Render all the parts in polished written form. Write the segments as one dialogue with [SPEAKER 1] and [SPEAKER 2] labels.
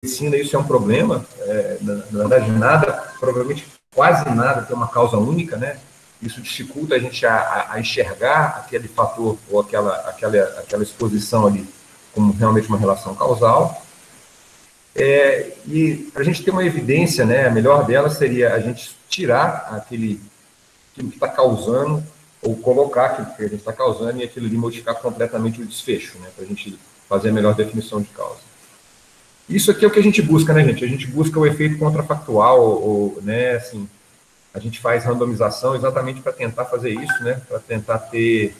[SPEAKER 1] medicina isso é um problema, na verdade provavelmente quase nada tem uma causa única, né? Isso dificulta a gente a enxergar aquele fator ou aquela exposição ali como realmente uma relação causal. E para a gente ter uma evidência, né, a melhor dela seria a gente tirar aquilo que está causando, ou colocar aquilo que a gente está causando e aquilo ali modificar completamente o desfecho, né, para a gente fazer a melhor definição de causa. Isso aqui é o que a gente busca, né, gente? A gente busca o efeito contrafactual, né, assim, a gente faz randomização exatamente para tentar fazer isso, né, para tentar ter,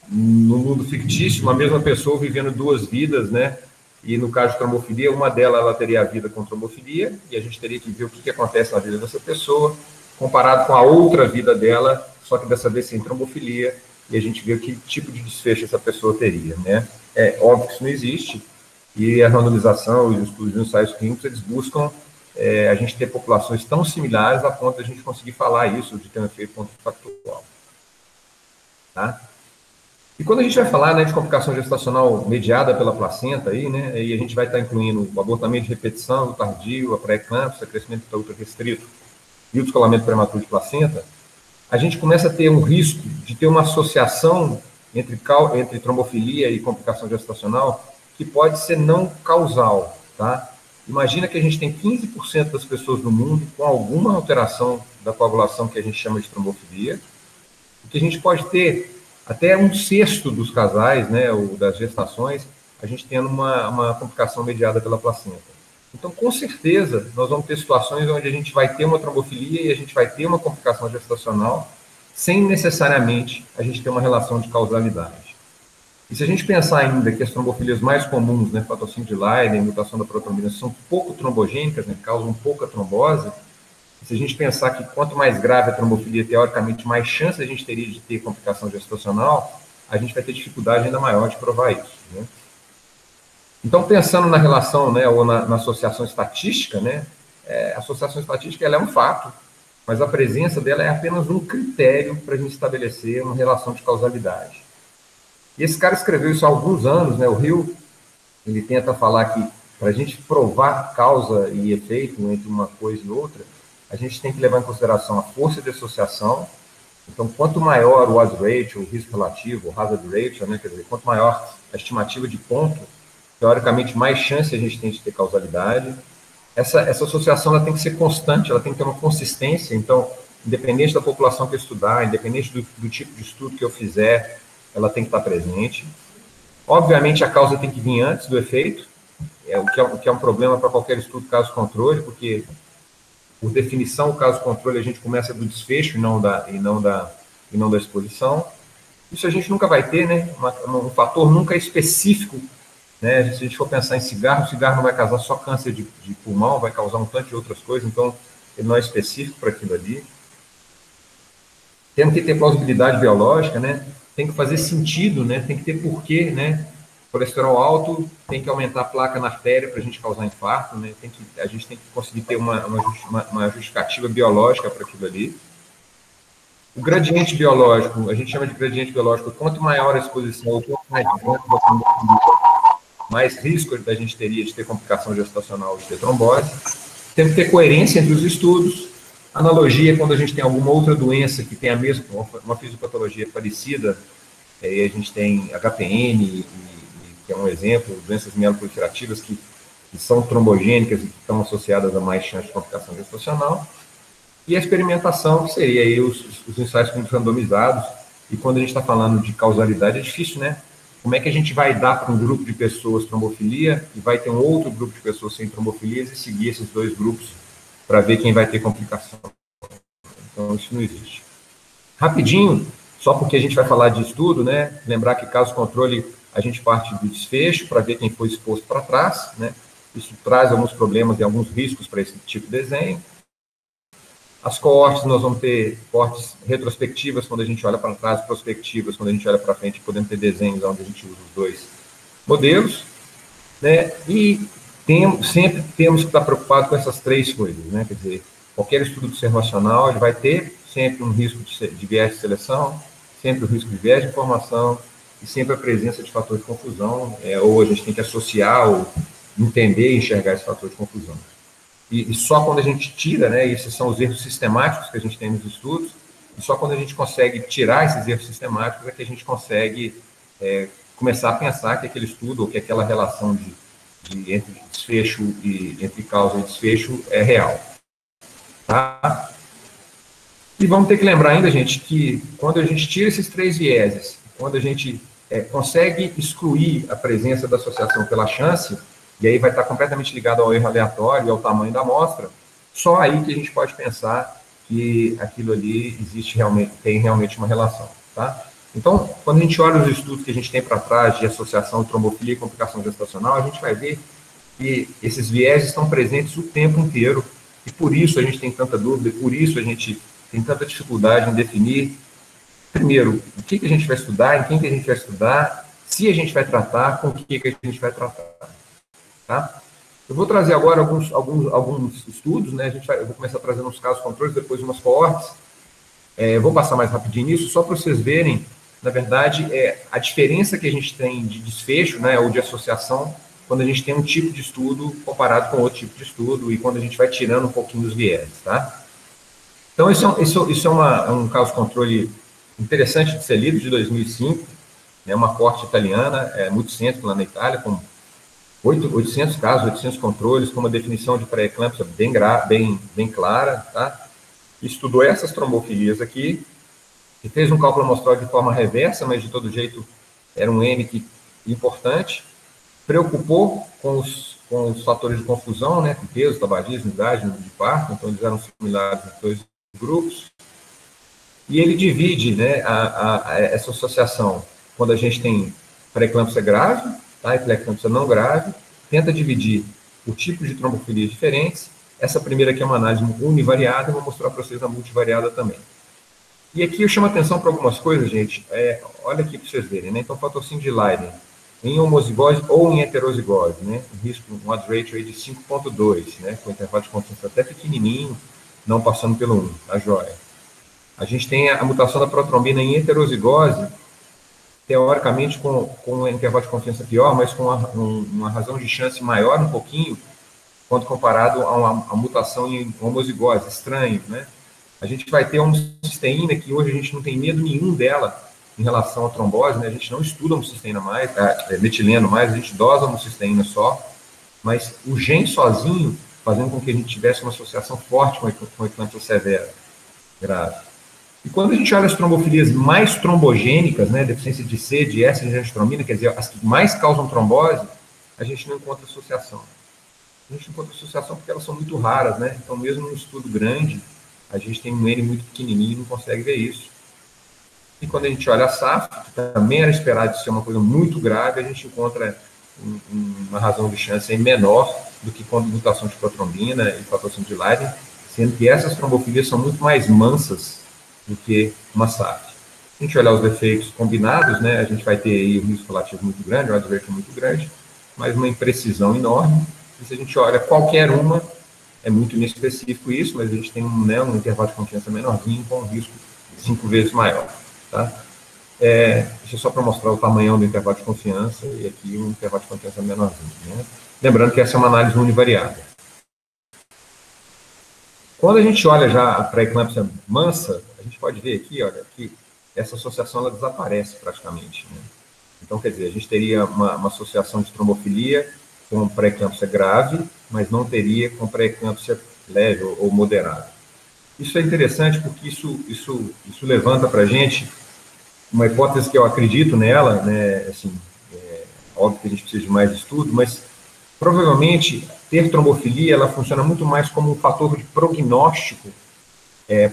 [SPEAKER 1] no mundo fictício, uma mesma pessoa vivendo duas vidas, né, e no caso de trombofilia, uma delas ela teria a vida com trombofilia, e a gente teria que ver o que acontece na vida dessa pessoa, comparado com a outra vida dela, só que dessa vez sem trombofilia, e a gente vê que tipo de desfecho essa pessoa teria, né. É óbvio que isso não existe, e a randomização e os estudos de ensaios clínicos, eles buscam a gente ter populações tão similares a ponto de a gente conseguir falar isso, de ter um efeito contrafactual. Tá? E quando a gente vai falar, né, de complicação gestacional mediada pela placenta, aí, né, aí a gente vai estar incluindo o abortamento de repetição, o tardio, a pré-eclâmpsia, crescimento ultra-restrito e o descolamento prematuro de placenta, a gente começa a ter um risco de ter uma associação entre trombofilia e complicação gestacional que pode ser não causal, tá? Imagina que a gente tem 15% das pessoas no mundo com alguma alteração da coagulação que a gente chama de trombofilia, e que a gente pode ter até 1/6 dos casais, né, ou das gestações, a gente tendo uma complicação mediada pela placenta. Então, com certeza, nós vamos ter situações onde a gente vai ter uma trombofilia e a gente vai ter uma complicação gestacional sem necessariamente a gente ter uma relação de causalidade. E se a gente pensar ainda que as trombofilias mais comuns, né, patrocínio de Leiden, mutação da protrombina, são pouco trombogênicas, né, causam pouca trombose, se a gente pensar que quanto mais grave a trombofilia, teoricamente, mais chance a gente teria de ter complicação gestacional, a gente vai ter dificuldade ainda maior de provar isso, né? Então, pensando na relação, né, ou na associação estatística, né, a associação estatística ela é um fato, mas a presença dela é apenas um critério para a gente estabelecer uma relação de causalidade. E esse cara escreveu isso há alguns anos, né, o Hill, ele tenta falar que para a gente provar causa e efeito entre uma coisa e outra, a gente tem que levar em consideração a força de associação. Então, quanto maior o odds ratio, o risco relativo, o hazard ratio, né, quer dizer, quanto maior a estimativa de ponto, teoricamente, mais chance a gente tem de ter causalidade. Essa associação ela tem que ser constante, ela tem que ter uma consistência. Então, independente da população que eu estudar, independente do tipo de estudo que eu fizer, ela tem que estar presente. Obviamente, a causa tem que vir antes do efeito, o que é um problema para qualquer estudo caso-controle, porque, por definição, o caso-controle a gente começa do desfecho e não da exposição. Isso a gente nunca vai ter, né? Um fator nunca específico, né? Se a gente for pensar em cigarro, o cigarro não vai causar só câncer de pulmão, vai causar um tanto de outras coisas, então ele não é específico para aquilo ali. Temos que ter plausibilidade biológica, né? Tem que fazer sentido, né? Tem que ter porquê, né? Colesterol alto tem que aumentar a placa na artéria para a gente causar infarto, né? A gente tem que conseguir ter uma justificativa biológica para aquilo ali. O gradiente biológico, a gente chama de gradiente biológico, quanto maior a exposição, ou quanto mais risco da gente teria de ter complicação gestacional, de ter trombose. Tem que ter coerência entre os estudos. Analogia, quando a gente tem alguma outra doença que tem a mesma, uma fisiopatologia parecida, aí a gente tem HPN, que é um exemplo, doenças mieloproliferativas que são trombogênicas e que estão associadas a mais chance de complicação gestacional. E a experimentação, que seria aí os ensaios clínicos randomizados. E quando a gente está falando de causalidade, é difícil, né? Como é que a gente vai dar para um grupo de pessoas trombofilia e vai ter um outro grupo de pessoas sem trombofilias e seguir esses dois grupos para ver quem vai ter complicação? Então, isso não existe. Rapidinho, só porque a gente vai falar de estudo, né? Lembrar que caso controle, a gente parte do desfecho para ver quem foi exposto para trás, né? Isso traz alguns problemas e alguns riscos para esse tipo de desenho. As coortes, nós vamos ter coortes retrospectivas quando a gente olha para trás, prospectivas quando a gente olha para frente, podemos ter desenhos onde a gente usa os dois modelos, né? E sempre temos que estar preocupados com essas três coisas, né? Quer dizer, qualquer estudo observacional, ele vai ter sempre um risco de viés de seleção, sempre o risco de viés de informação e sempre a presença de fatores de confusão, ou a gente tem que associar entender e enxergar esse fator de confusão. E só quando a gente tira, né, esses são os erros sistemáticos que a gente tem nos estudos, e só quando a gente consegue tirar esses erros sistemáticos é que a gente consegue começar a pensar que aquele estudo, ou que aquela relação entre desfecho e entre causa e desfecho é real. Tá? E vamos ter que lembrar ainda, gente, que quando a gente tira esses 3 vieses, quando a gente consegue excluir a presença da associação pela chance, e aí vai estar completamente ligado ao erro aleatório e ao tamanho da amostra, só aí que a gente pode pensar que aquilo ali existe realmente, tem realmente uma relação, tá? Então, quando a gente olha os estudos que a gente tem para trás de associação de trombofilia e complicação gestacional, a gente vai ver que esses vieses estão presentes o tempo inteiro, e por isso a gente tem tanta dúvida, e por isso a gente tem tanta dificuldade em definir, primeiro, o que a gente vai estudar, em quem que a gente vai estudar, se a gente vai tratar, com o que a gente vai tratar. Tá? Eu vou trazer agora alguns estudos, né? Eu vou começar trazendo uns casos controles, depois umas coortes. Eu vou passar mais rapidinho nisso, só para vocês verem, na verdade, a diferença que a gente tem de desfecho, né, ou de associação, quando a gente tem um tipo de estudo comparado com outro tipo de estudo e quando a gente vai tirando um pouquinho dos vieses, tá? Então, isso é um caso controle interessante de ser lido, de 2005, né, uma corte italiana, muito cêntrica lá na Itália, com 800 casos, 800 controles, com uma definição de pré-eclâmpsia bem clara, tá? Estudou essas trombofilias aqui, e fez um cálculo amostral de forma reversa, mas de todo jeito era um N importante, preocupou com os fatores de confusão, né, com peso, tabagismo, idade, número de parto, então eles eram similares nos 2 grupos, e ele divide, né, essa associação, quando a gente tem pré-eclâmpsia grave, tá, e pré-eclâmpsia não grave, tenta dividir por tipos de trombofilias diferentes. Essa primeira aqui é uma análise univariada, eu vou mostrar para vocês a multivariada também. E aqui eu chamo a atenção para algumas coisas, gente, olha aqui para vocês verem, né, então patrocínio de Leiden, em homozigose ou em heterozigose, né, um risco, um odds ratio aí de 5,2, né, com intervalo de confidência até pequenininho, não passando pelo 1, tá joia? A gente tem a mutação da protrombina em heterozigose, teoricamente com um intervalo de confiança pior, mas com uma razão de chance maior um pouquinho, quando comparado a uma mutação em homozigose, estranho, né? A gente vai ter uma homocisteína, que hoje a gente não tem medo nenhum dela em relação à trombose, né? A gente não estuda homocisteína mais, metileno mais, a gente dosa a homocisteína só, mas o gene sozinho, fazendo com que a gente tivesse uma associação forte com eclâmpsia severa, grave. E quando a gente olha as trombofilias mais trombogênicas, né, deficiência de C, de S, de angiospermina, quer dizer, as que mais causam trombose, a gente não encontra associação. A gente não encontra associação porque elas são muito raras, né? Então, mesmo num estudo grande, a gente tem um N muito pequenininho e não consegue ver isso. E quando a gente olha a SAF, que também era esperado de ser uma coisa muito grave, a gente encontra uma razão de chance menor do que com mutação de protrombina e patrocínio de Leiden, sendo que essas trombofilias são muito mais mansas do que uma SAF. Se a gente olhar os defeitos combinados, né, a gente vai ter aí um risco relativo muito grande, um odds ratio muito grande, mas uma imprecisão enorme. E se a gente olha qualquer uma, é muito inespecífico isso, mas a gente tem um intervalo de confiança menorzinho com um risco 5 vezes maior. Tá? Isso é só para mostrar o tamanho do intervalo de confiança e aqui um intervalo de confiança menorzinho. Né? Lembrando que essa é uma análise univariada. Quando a gente olha já a pré-eclâmpsia mansa, a gente pode ver aqui, olha, que essa associação ela desaparece praticamente. Né? Então, quer dizer, a gente teria uma associação de trombofilia com pré-eclâmpsia grave, mas não teria com pré-eclâmpsia leve ou moderada. Isso é interessante porque isso levanta para a gente uma hipótese que eu acredito nela, né, assim, óbvio que a gente precisa de mais estudo, mas provavelmente ter trombofilia ela funciona muito mais como um fator de prognóstico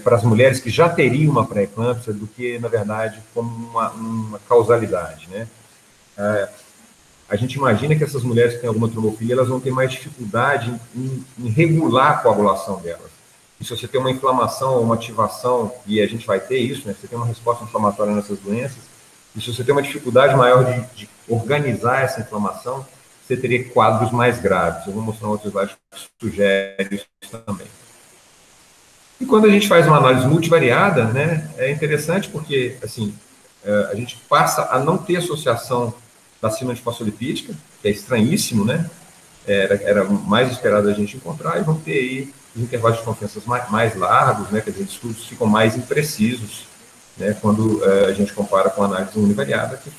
[SPEAKER 1] para as mulheres que já teriam uma pré-eclâmpsia do que, na verdade, como uma causalidade, né? A gente imagina que essas mulheres que têm alguma trombofilia, elas vão ter mais dificuldade em regular a coagulação delas. E se você tem uma inflamação ou uma ativação, e a gente vai ter isso, né? Você tem uma resposta inflamatória nessas doenças, e se você tem uma dificuldade maior de organizar essa inflamação, você teria quadros mais graves. Eu vou mostrar um outro slide que sugere isso também. E quando a gente faz uma análise multivariada, né, é interessante porque, assim, a gente passa a não ter associação da síndrome fosfolipídica, que é estranhíssimo, né? era mais esperado a gente encontrar, e vão ter aí os intervalos de confiança mais largos, né, quer dizer, estudos ficam mais imprecisos, né, quando a gente compara com a análise univariada, que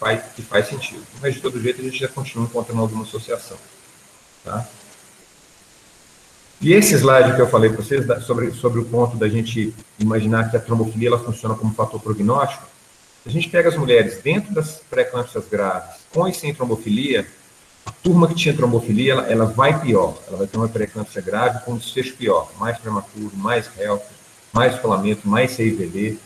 [SPEAKER 1] faz sentido. Mas, de todo jeito, a gente já continua encontrando alguma associação. Tá? E esse slide que eu falei para vocês, sobre o ponto da gente imaginar que a trombofilia ela funciona como fator prognóstico, a gente pega as mulheres dentro das pré-eclâmpsias graves, com e sem trombofilia, a turma que tinha trombofilia, ela vai pior, ela vai ter uma pré-eclâmpsia grave com um desfecho pior, mais prematuro, mais HELP, mais rolamento, mais CIVD,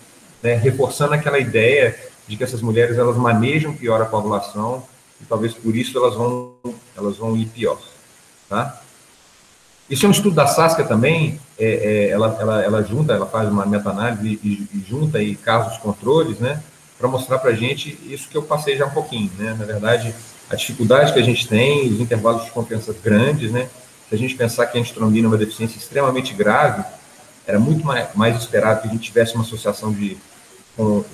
[SPEAKER 1] né, reforçando aquela ideia de que essas mulheres elas manejam pior a coagulação e talvez por isso elas vão ir pior. Tá? Isso é um estudo da SASCA também, ela faz uma meta-análise e junta aí casos controles, né, para mostrar para a gente isso que eu passei já um pouquinho, né, na verdade, a dificuldade que a gente tem, os intervalos de confiança grandes, né, se a gente pensar que a antitrombina é uma deficiência extremamente grave, era muito mais esperado que a gente tivesse uma associação com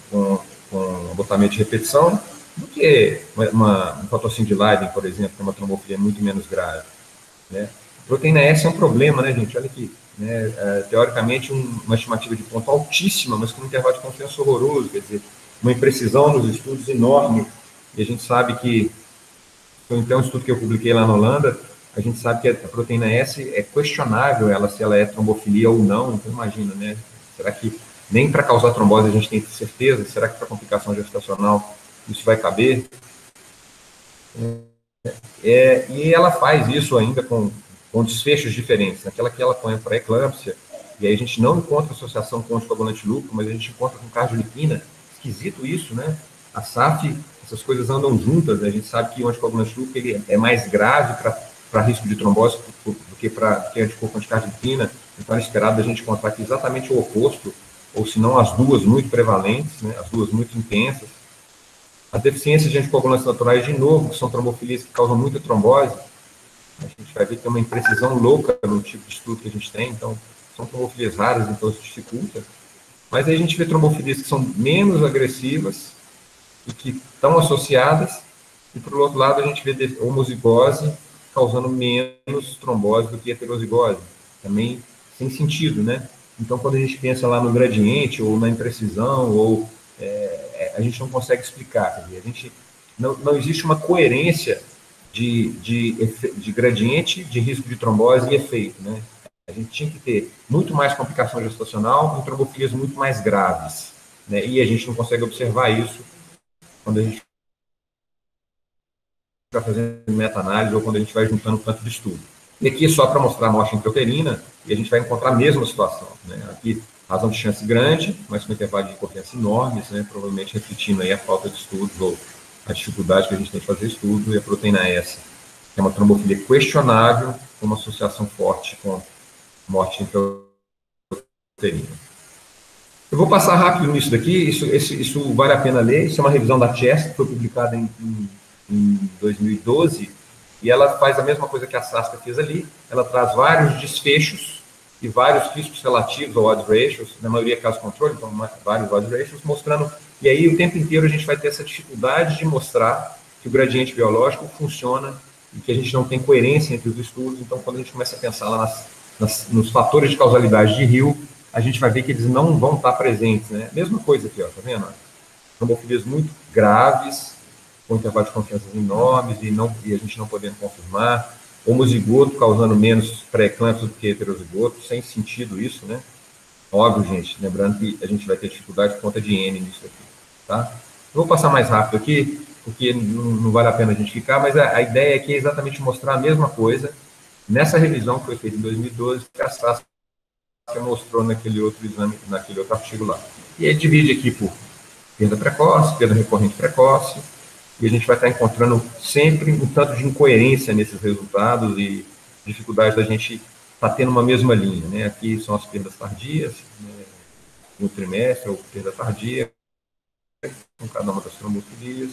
[SPEAKER 1] abortamento de repetição do que um patrocínio de Leiden, por exemplo, que é uma trombofilia muito menos grave, né. Proteína S é um problema, né, gente? Olha aqui. Né, teoricamente, uma estimativa de ponto altíssima, mas com um intervalo de confiança horroroso, quer dizer, uma imprecisão nos estudos enorme. E a gente sabe que, então, um estudo que eu publiquei lá na Holanda, a gente sabe que a proteína S é questionável se ela é trombofilia ou não. Então, imagina, né? Será que nem para causar trombose a gente tem certeza? Será que para complicação gestacional isso vai caber? E ela faz isso ainda com desfechos diferentes. Naquela que ela põe para eclâmpsia, e aí a gente não encontra associação com anticoagulante lúpico, mas a gente encontra com cardiolipina. Esquisito isso, né? A SAF, essas coisas andam juntas, né? A gente sabe que o anticoagulante lúpico ele é mais grave para risco de trombose do que anticorpo anticardiolipina. Então é esperado a gente encontrar aqui exatamente o oposto, ou se não as duas muito prevalentes, né? As duas muito intensas. As deficiências de anticoagulantes naturais, de novo, que são trombofilias que causam muita trombose, a gente vai ver que tem uma imprecisão louca no tipo de estudo que a gente tem, então são trombofilias raras, então isso dificulta. Mas aí a gente vê trombofilias que são menos agressivas e que estão associadas, e por outro lado a gente vê homozigose causando menos trombose do que heterozigose. Também sem sentido, né? Então quando a gente pensa lá no gradiente, ou na imprecisão, ou a gente não consegue explicar. Quer dizer, a gente não existe uma coerência de gradiente, de risco de trombose e efeito, né? A gente tinha que ter muito mais complicação gestacional e trombofilias muito mais graves, né? E a gente não consegue observar isso quando a gente está fazendo meta-análise ou quando a gente vai juntando tanto de estudo. E aqui é só para mostrar a morte intrauterina, e a gente vai encontrar a mesma situação, né? Aqui, razão de chance grande, mas com intervalo de confiança enormes, né? Provavelmente refletindo aí a falta de estudos ou a dificuldade que a gente tem de fazer estudo, e a proteína S, que é uma trombofilia questionável, com uma associação forte com morte intrauterina. Eu vou passar rápido nisso daqui, isso vale a pena ler, isso é uma revisão da CHEST, que foi publicada em 2012, e ela faz a mesma coisa que a SASCA fez ali, ela traz vários desfechos e vários riscos relativos ao odds ratios, na maioria caso controle, então vários odds ratios, mostrando. E aí, o tempo inteiro, a gente vai ter essa dificuldade de mostrar que o gradiente biológico funciona e que a gente não tem coerência entre os estudos. Então, quando a gente começa a pensar lá nos fatores de causalidade de Hill, a gente vai ver que eles não vão estar presentes, né? Mesma coisa aqui, ó, tá vendo? Trombofilias muito graves, com intervalos de confiança enormes e a gente não podendo confirmar. Homozigoto causando menos pré-eclâmpsia do que heterozigoto, sem sentido isso, né? Óbvio, gente, lembrando que a gente vai ter dificuldade por conta de N nisso aqui, tá? Eu vou passar mais rápido aqui, porque não vale a pena a gente ficar, mas a ideia aqui é exatamente mostrar a mesma coisa nessa revisão que foi feita em 2012, que a SASCA mostrou naquele outro exame, naquele outro artigo lá. E aí divide aqui por perda precoce, perda recorrente precoce, e a gente vai estar encontrando sempre um tanto de incoerência nesses resultados e dificuldade da gente estar tendo uma mesma linha, né? Aqui são as perdas tardias, né, no trimestre, ou perda tardia, com cada uma das trombofilias,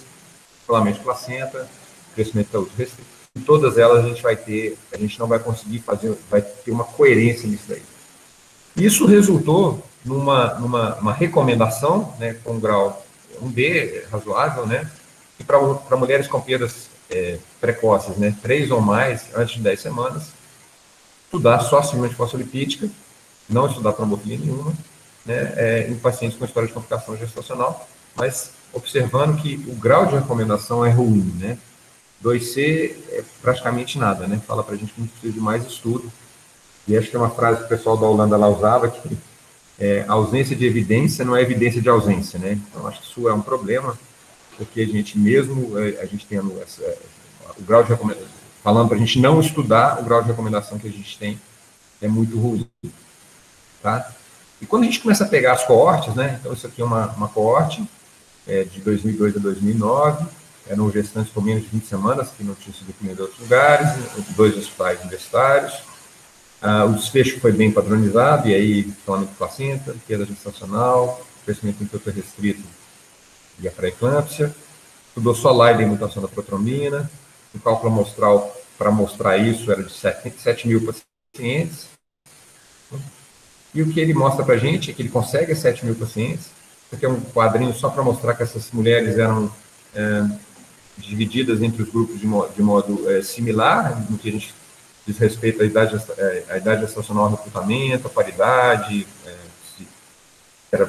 [SPEAKER 1] rolamento de placenta, crescimento da útero restrito. Em todas elas a gente não vai conseguir fazer, vai ter uma coerência nisso daí. Isso resultou numa recomendação, né, com grau 1B razoável, né, e para mulheres com perdas precoces, né, 3 ou mais, antes de 10 semanas, estudar só a síndrome fosfolipídica, não estudar trombofilia nenhuma, né, em pacientes com história de complicação gestacional, mas observando que o grau de recomendação é ruim, né? 2C é praticamente nada, né? Fala para a gente que a gente precisa de mais estudo. E acho que é uma frase que o pessoal da Holanda lá usava, que ausência de evidência não é evidência de ausência, né? Então, acho que isso é um problema, porque a gente mesmo, a gente tendo o grau de recomendação, falando para a gente não estudar, o grau de recomendação que a gente tem é muito ruim, tá? E quando a gente começa a pegar as coortes, né? Então, isso aqui é uma coorte de 2002 a 2009, eram gestantes com menos de 20 semanas, que não tinham sido definidas em outros lugares, 2 hospitais universitários. O desfecho foi bem padronizado, e aí, tônus de placenta, queda gestacional, crescimento intraútero restrito e a pré-eclâmpsia. Estudou só Leiden, mutação da protrombina. O cálculo amostral, para mostrar isso, era de 7 mil pacientes. E o que ele mostra para a gente é que ele consegue 7 mil pacientes. Isso aqui é um quadrinho só para mostrar que essas mulheres eram divididas entre os grupos de modo similar, no que a gente diz respeito à idade gestacional, recrutamento, a paridade, se era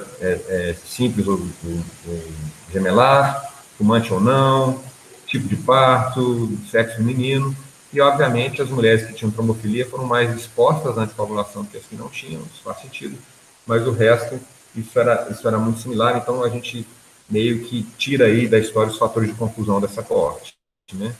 [SPEAKER 1] simples ou gemelar, fumante ou não, tipo de parto, sexo feminino, e, obviamente, as mulheres que tinham trombofilia foram mais expostas à anticoagulação do que as que não tinham, isso faz sentido, mas o resto, isso era muito similar, então a gente meio que tira aí da história os fatores de confusão dessa coorte, né?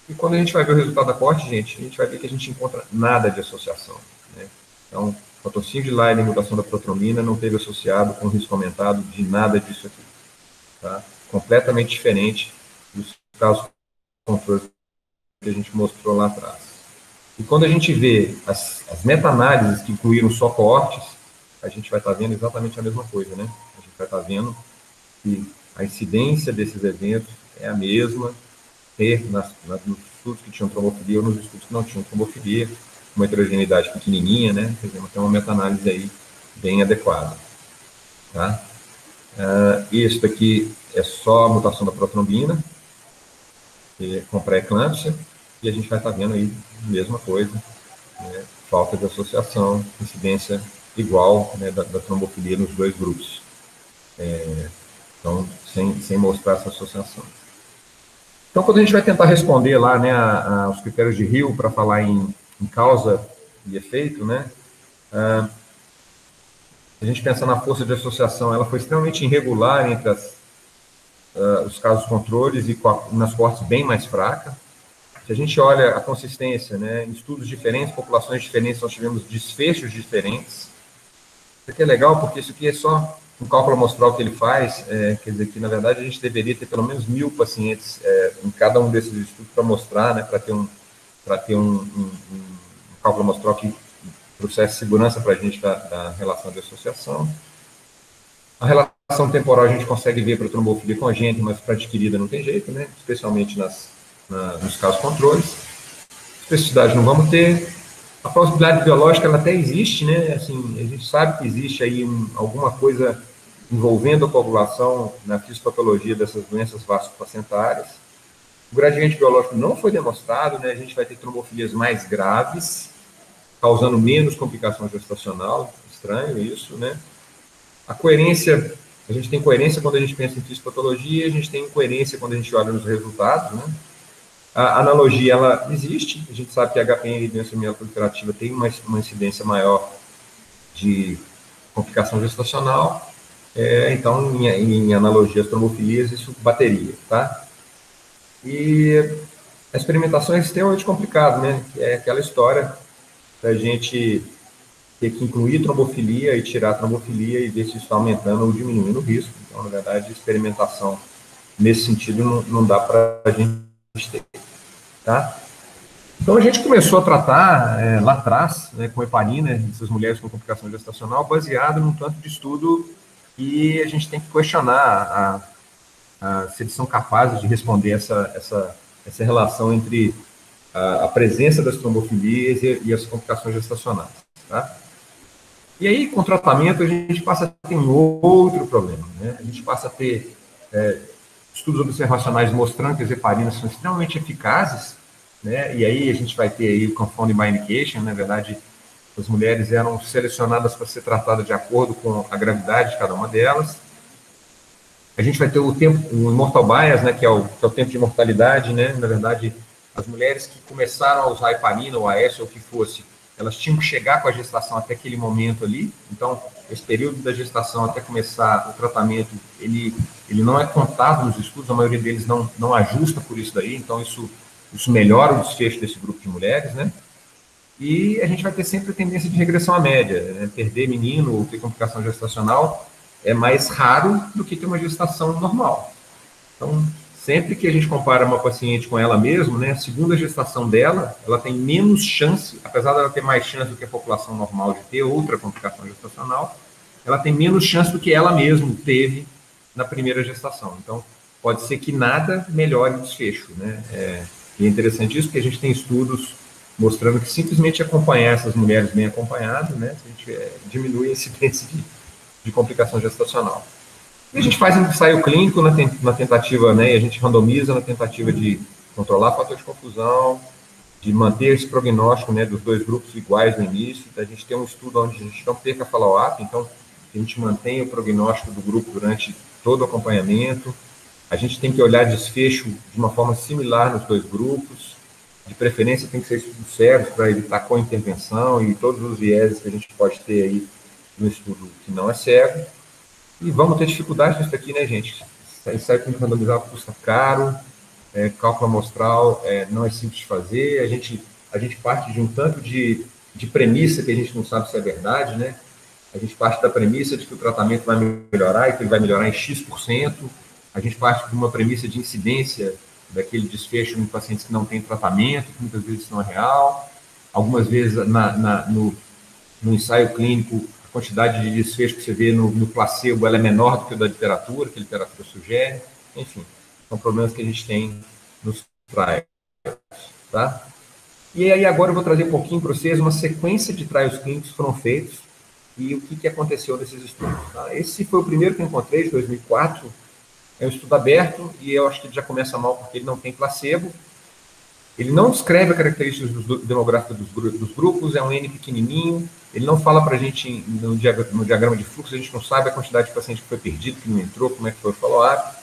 [SPEAKER 1] E quando a gente vai ver o resultado da coorte, gente, a gente vai ver que a gente encontra nada de associação, né? Então, patrocínio de Leiden, mutação da protrombina, não teve associado com risco aumentado de nada disso aqui, tá? Completamente diferente dos casos controles que a gente mostrou lá atrás. E quando a gente vê as meta-análises que incluíram só coortes, a gente vai estar vendo exatamente a mesma coisa, né? A gente vai estar vendo que a incidência desses eventos é a mesma, nos estudos que tinham trombofilia ou nos estudos que não tinham trombofilia, uma heterogeneidade pequenininha, né? Quer dizer, tem uma meta-análise aí bem adequada, tá? Isso daqui é só a mutação da protrombina, com pré-eclâmpsia, e a gente vai estar vendo aí a mesma coisa, né? Falta de associação, incidência igual, né, da trombofilia nos dois grupos. Então, sem mostrar essa associação. Então, quando a gente vai tentar responder lá, né, aos critérios de Hill para falar em causa e efeito, né, a gente pensa na força de associação, ela foi extremamente irregular entre os casos controles e nas coortes bem mais fraca. Se a gente olha a consistência, né, em estudos diferentes, populações diferentes, nós tivemos desfechos diferentes. Isso aqui é legal porque isso aqui é só um cálculo amostral que ele faz, quer dizer que, na verdade, a gente deveria ter pelo menos 1000 pacientes em cada um desses estudos para mostrar, né, para ter um cálculo amostral que trouxesse segurança para a gente da relação de associação. A relação temporal a gente consegue ver para trombofilia congênita, mas para adquirida não tem jeito, né, especialmente nos casos controles. Especificidade não vamos ter. A plausibilidade biológica, ela até existe, né? Assim, a gente sabe que existe aí alguma coisa envolvendo a coagulação na fisiopatologia dessas doenças vascoplacentárias. O gradiente biológico não foi demonstrado, né? A gente vai ter trombofilias mais graves, causando menos complicação gestacional. Estranho isso, né? A coerência, a gente tem coerência quando a gente pensa em fisiopatologia, a gente tem incoerência quando a gente olha nos resultados, né? A analogia, ela existe, a gente sabe que a HPN, doença mieloproliferativa, tem uma incidência maior de complicação gestacional, então, em analogia às trombofilias, isso bateria, tá? E a experimentação é extremamente complicada, né? É aquela história da gente ter que incluir trombofilia e tirar a trombofilia e ver se isso está aumentando ou diminuindo o risco. Então, na verdade, a experimentação nesse sentido não dá para a gente ter. Tá? Então, a gente começou a tratar lá atrás, né, com heparina, essas mulheres com complicação gestacional, baseado num tanto de estudo, e a gente tem que questionar se eles são capazes de responder essa relação entre a presença das trombofilias e as complicações gestacionais. Tá? E aí, com o tratamento, a gente passa a ter um outro problema, né? A gente passa a ter estudos observacionais mostrando que as heparinas são extremamente eficazes, né? E aí a gente vai ter aí o confounding by indication, na verdade, as mulheres eram selecionadas para ser tratadas de acordo com a gravidade de cada uma delas. A gente vai ter o tempo, o mortal bias, né, que é o tempo de mortalidade, né? Na verdade, as mulheres que começaram a usar heparina ou AS ou o que fosse, elas tinham que chegar com a gestação até aquele momento ali. Então, esse período da gestação até começar o tratamento, ele não é contado nos estudos, a maioria deles não ajusta por isso daí, então isso melhora o desfecho desse grupo de mulheres, né? E a gente vai ter sempre a tendência de regressão à média, né? Perder menino ou ter complicação gestacional é mais raro do que ter uma gestação normal. Então, sempre que a gente compara uma paciente com ela mesma, né, a segunda gestação dela, ela tem menos chance, apesar dela ter mais chance do que a população normal de ter outra complicação gestacional, ela tem menos chance do que ela mesma teve na primeira gestação. Então, pode ser que nada melhore o desfecho, né? E é interessante isso, porque a gente tem estudos mostrando que simplesmente acompanhar essas mulheres bem acompanhadas, né, a gente diminui a incidência de complicação gestacional. E a gente faz um ensaio clínico na tentativa, né, e a gente randomiza na tentativa de controlar fator de confusão, de manter esse prognóstico, né, dos dois grupos iguais no início, da gente ter um estudo onde a gente não perca follow-up, então a gente mantém o prognóstico do grupo durante todo o acompanhamento. A gente tem que olhar desfecho de uma forma similar nos dois grupos, de preferência tem que ser estudos sérios para evitar co-intervenção e todos os vieses que a gente pode ter aí no estudo que não é cego. E vamos ter dificuldade nisso aqui, né, gente? Ensaio clínico randomizado custa caro, cálculo amostral não é simples de fazer, a gente parte de um tanto de premissa que a gente não sabe se é verdade, né? A gente parte da premissa de que o tratamento vai melhorar e que ele vai melhorar em X%. A gente parte de uma premissa de incidência daquele desfecho em pacientes que não têm tratamento, que muitas vezes não é real. Algumas vezes no ensaio clínico, a quantidade de desfecho que você vê no placebo ela é menor do que a da literatura, que a literatura sugere. Enfim, são problemas que a gente tem nos trials, tá? E aí agora eu vou trazer um pouquinho para vocês uma sequência de trials clínicos que foram feitos e o que aconteceu nesses estudos. Tá? Esse foi o primeiro que eu encontrei, de 2004, é um estudo aberto e eu acho que ele já começa mal porque ele não tem placebo. Ele não descreve as características demográficas dos grupos, é um N pequenininho, ele não fala para a gente no diagrama de fluxo, a gente não sabe a quantidade de paciente que foi perdido, que não entrou, como é que foi o follow-up,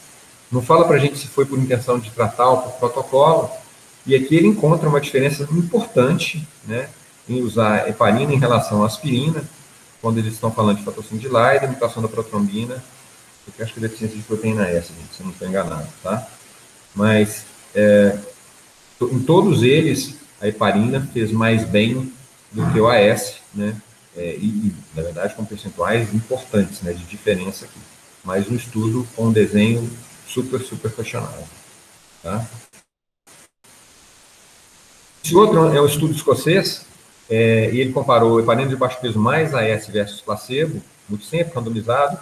[SPEAKER 1] não fala para a gente se foi por intenção de tratar ou por protocolo, e aqui ele encontra uma diferença importante, né, em usar heparina em relação à aspirina, quando eles estão falando de fator de Leiden, mutação da protrombina, porque acho que é deficiência de proteína S, gente, se eu não estou enganado, tá? Mas, em todos eles, a heparina fez mais bem do que o AS, né? E, na verdade, com percentuais importantes, né, de diferença aqui. Mas um estudo com um desenho super questionável, tá? Esse outro é um estudo escocês, e ele comparou heparina de baixo peso mais AS versus placebo, muito simples, randomizado.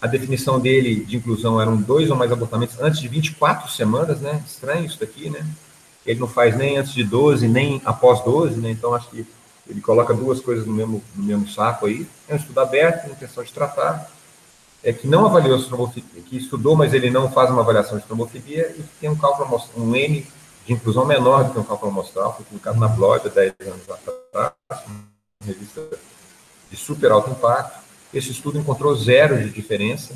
[SPEAKER 1] A definição dele de inclusão eram 2 ou mais abortamentos antes de 24 semanas, né? Estranho isso daqui, né? Ele não faz nem antes de 12, nem após 12, né? Então, acho que ele coloca duas coisas no mesmo saco aí. É um estudo aberto, com intenção de tratar, que não avaliou a trombofilia, que estudou, mas ele não faz uma avaliação de trombofilia e tem um cálculo, um N de inclusão menor do que um cálculo amostral, foi publicado na Blood há 10 anos atrás, uma revista de super alto impacto. Esse estudo encontrou zero de diferença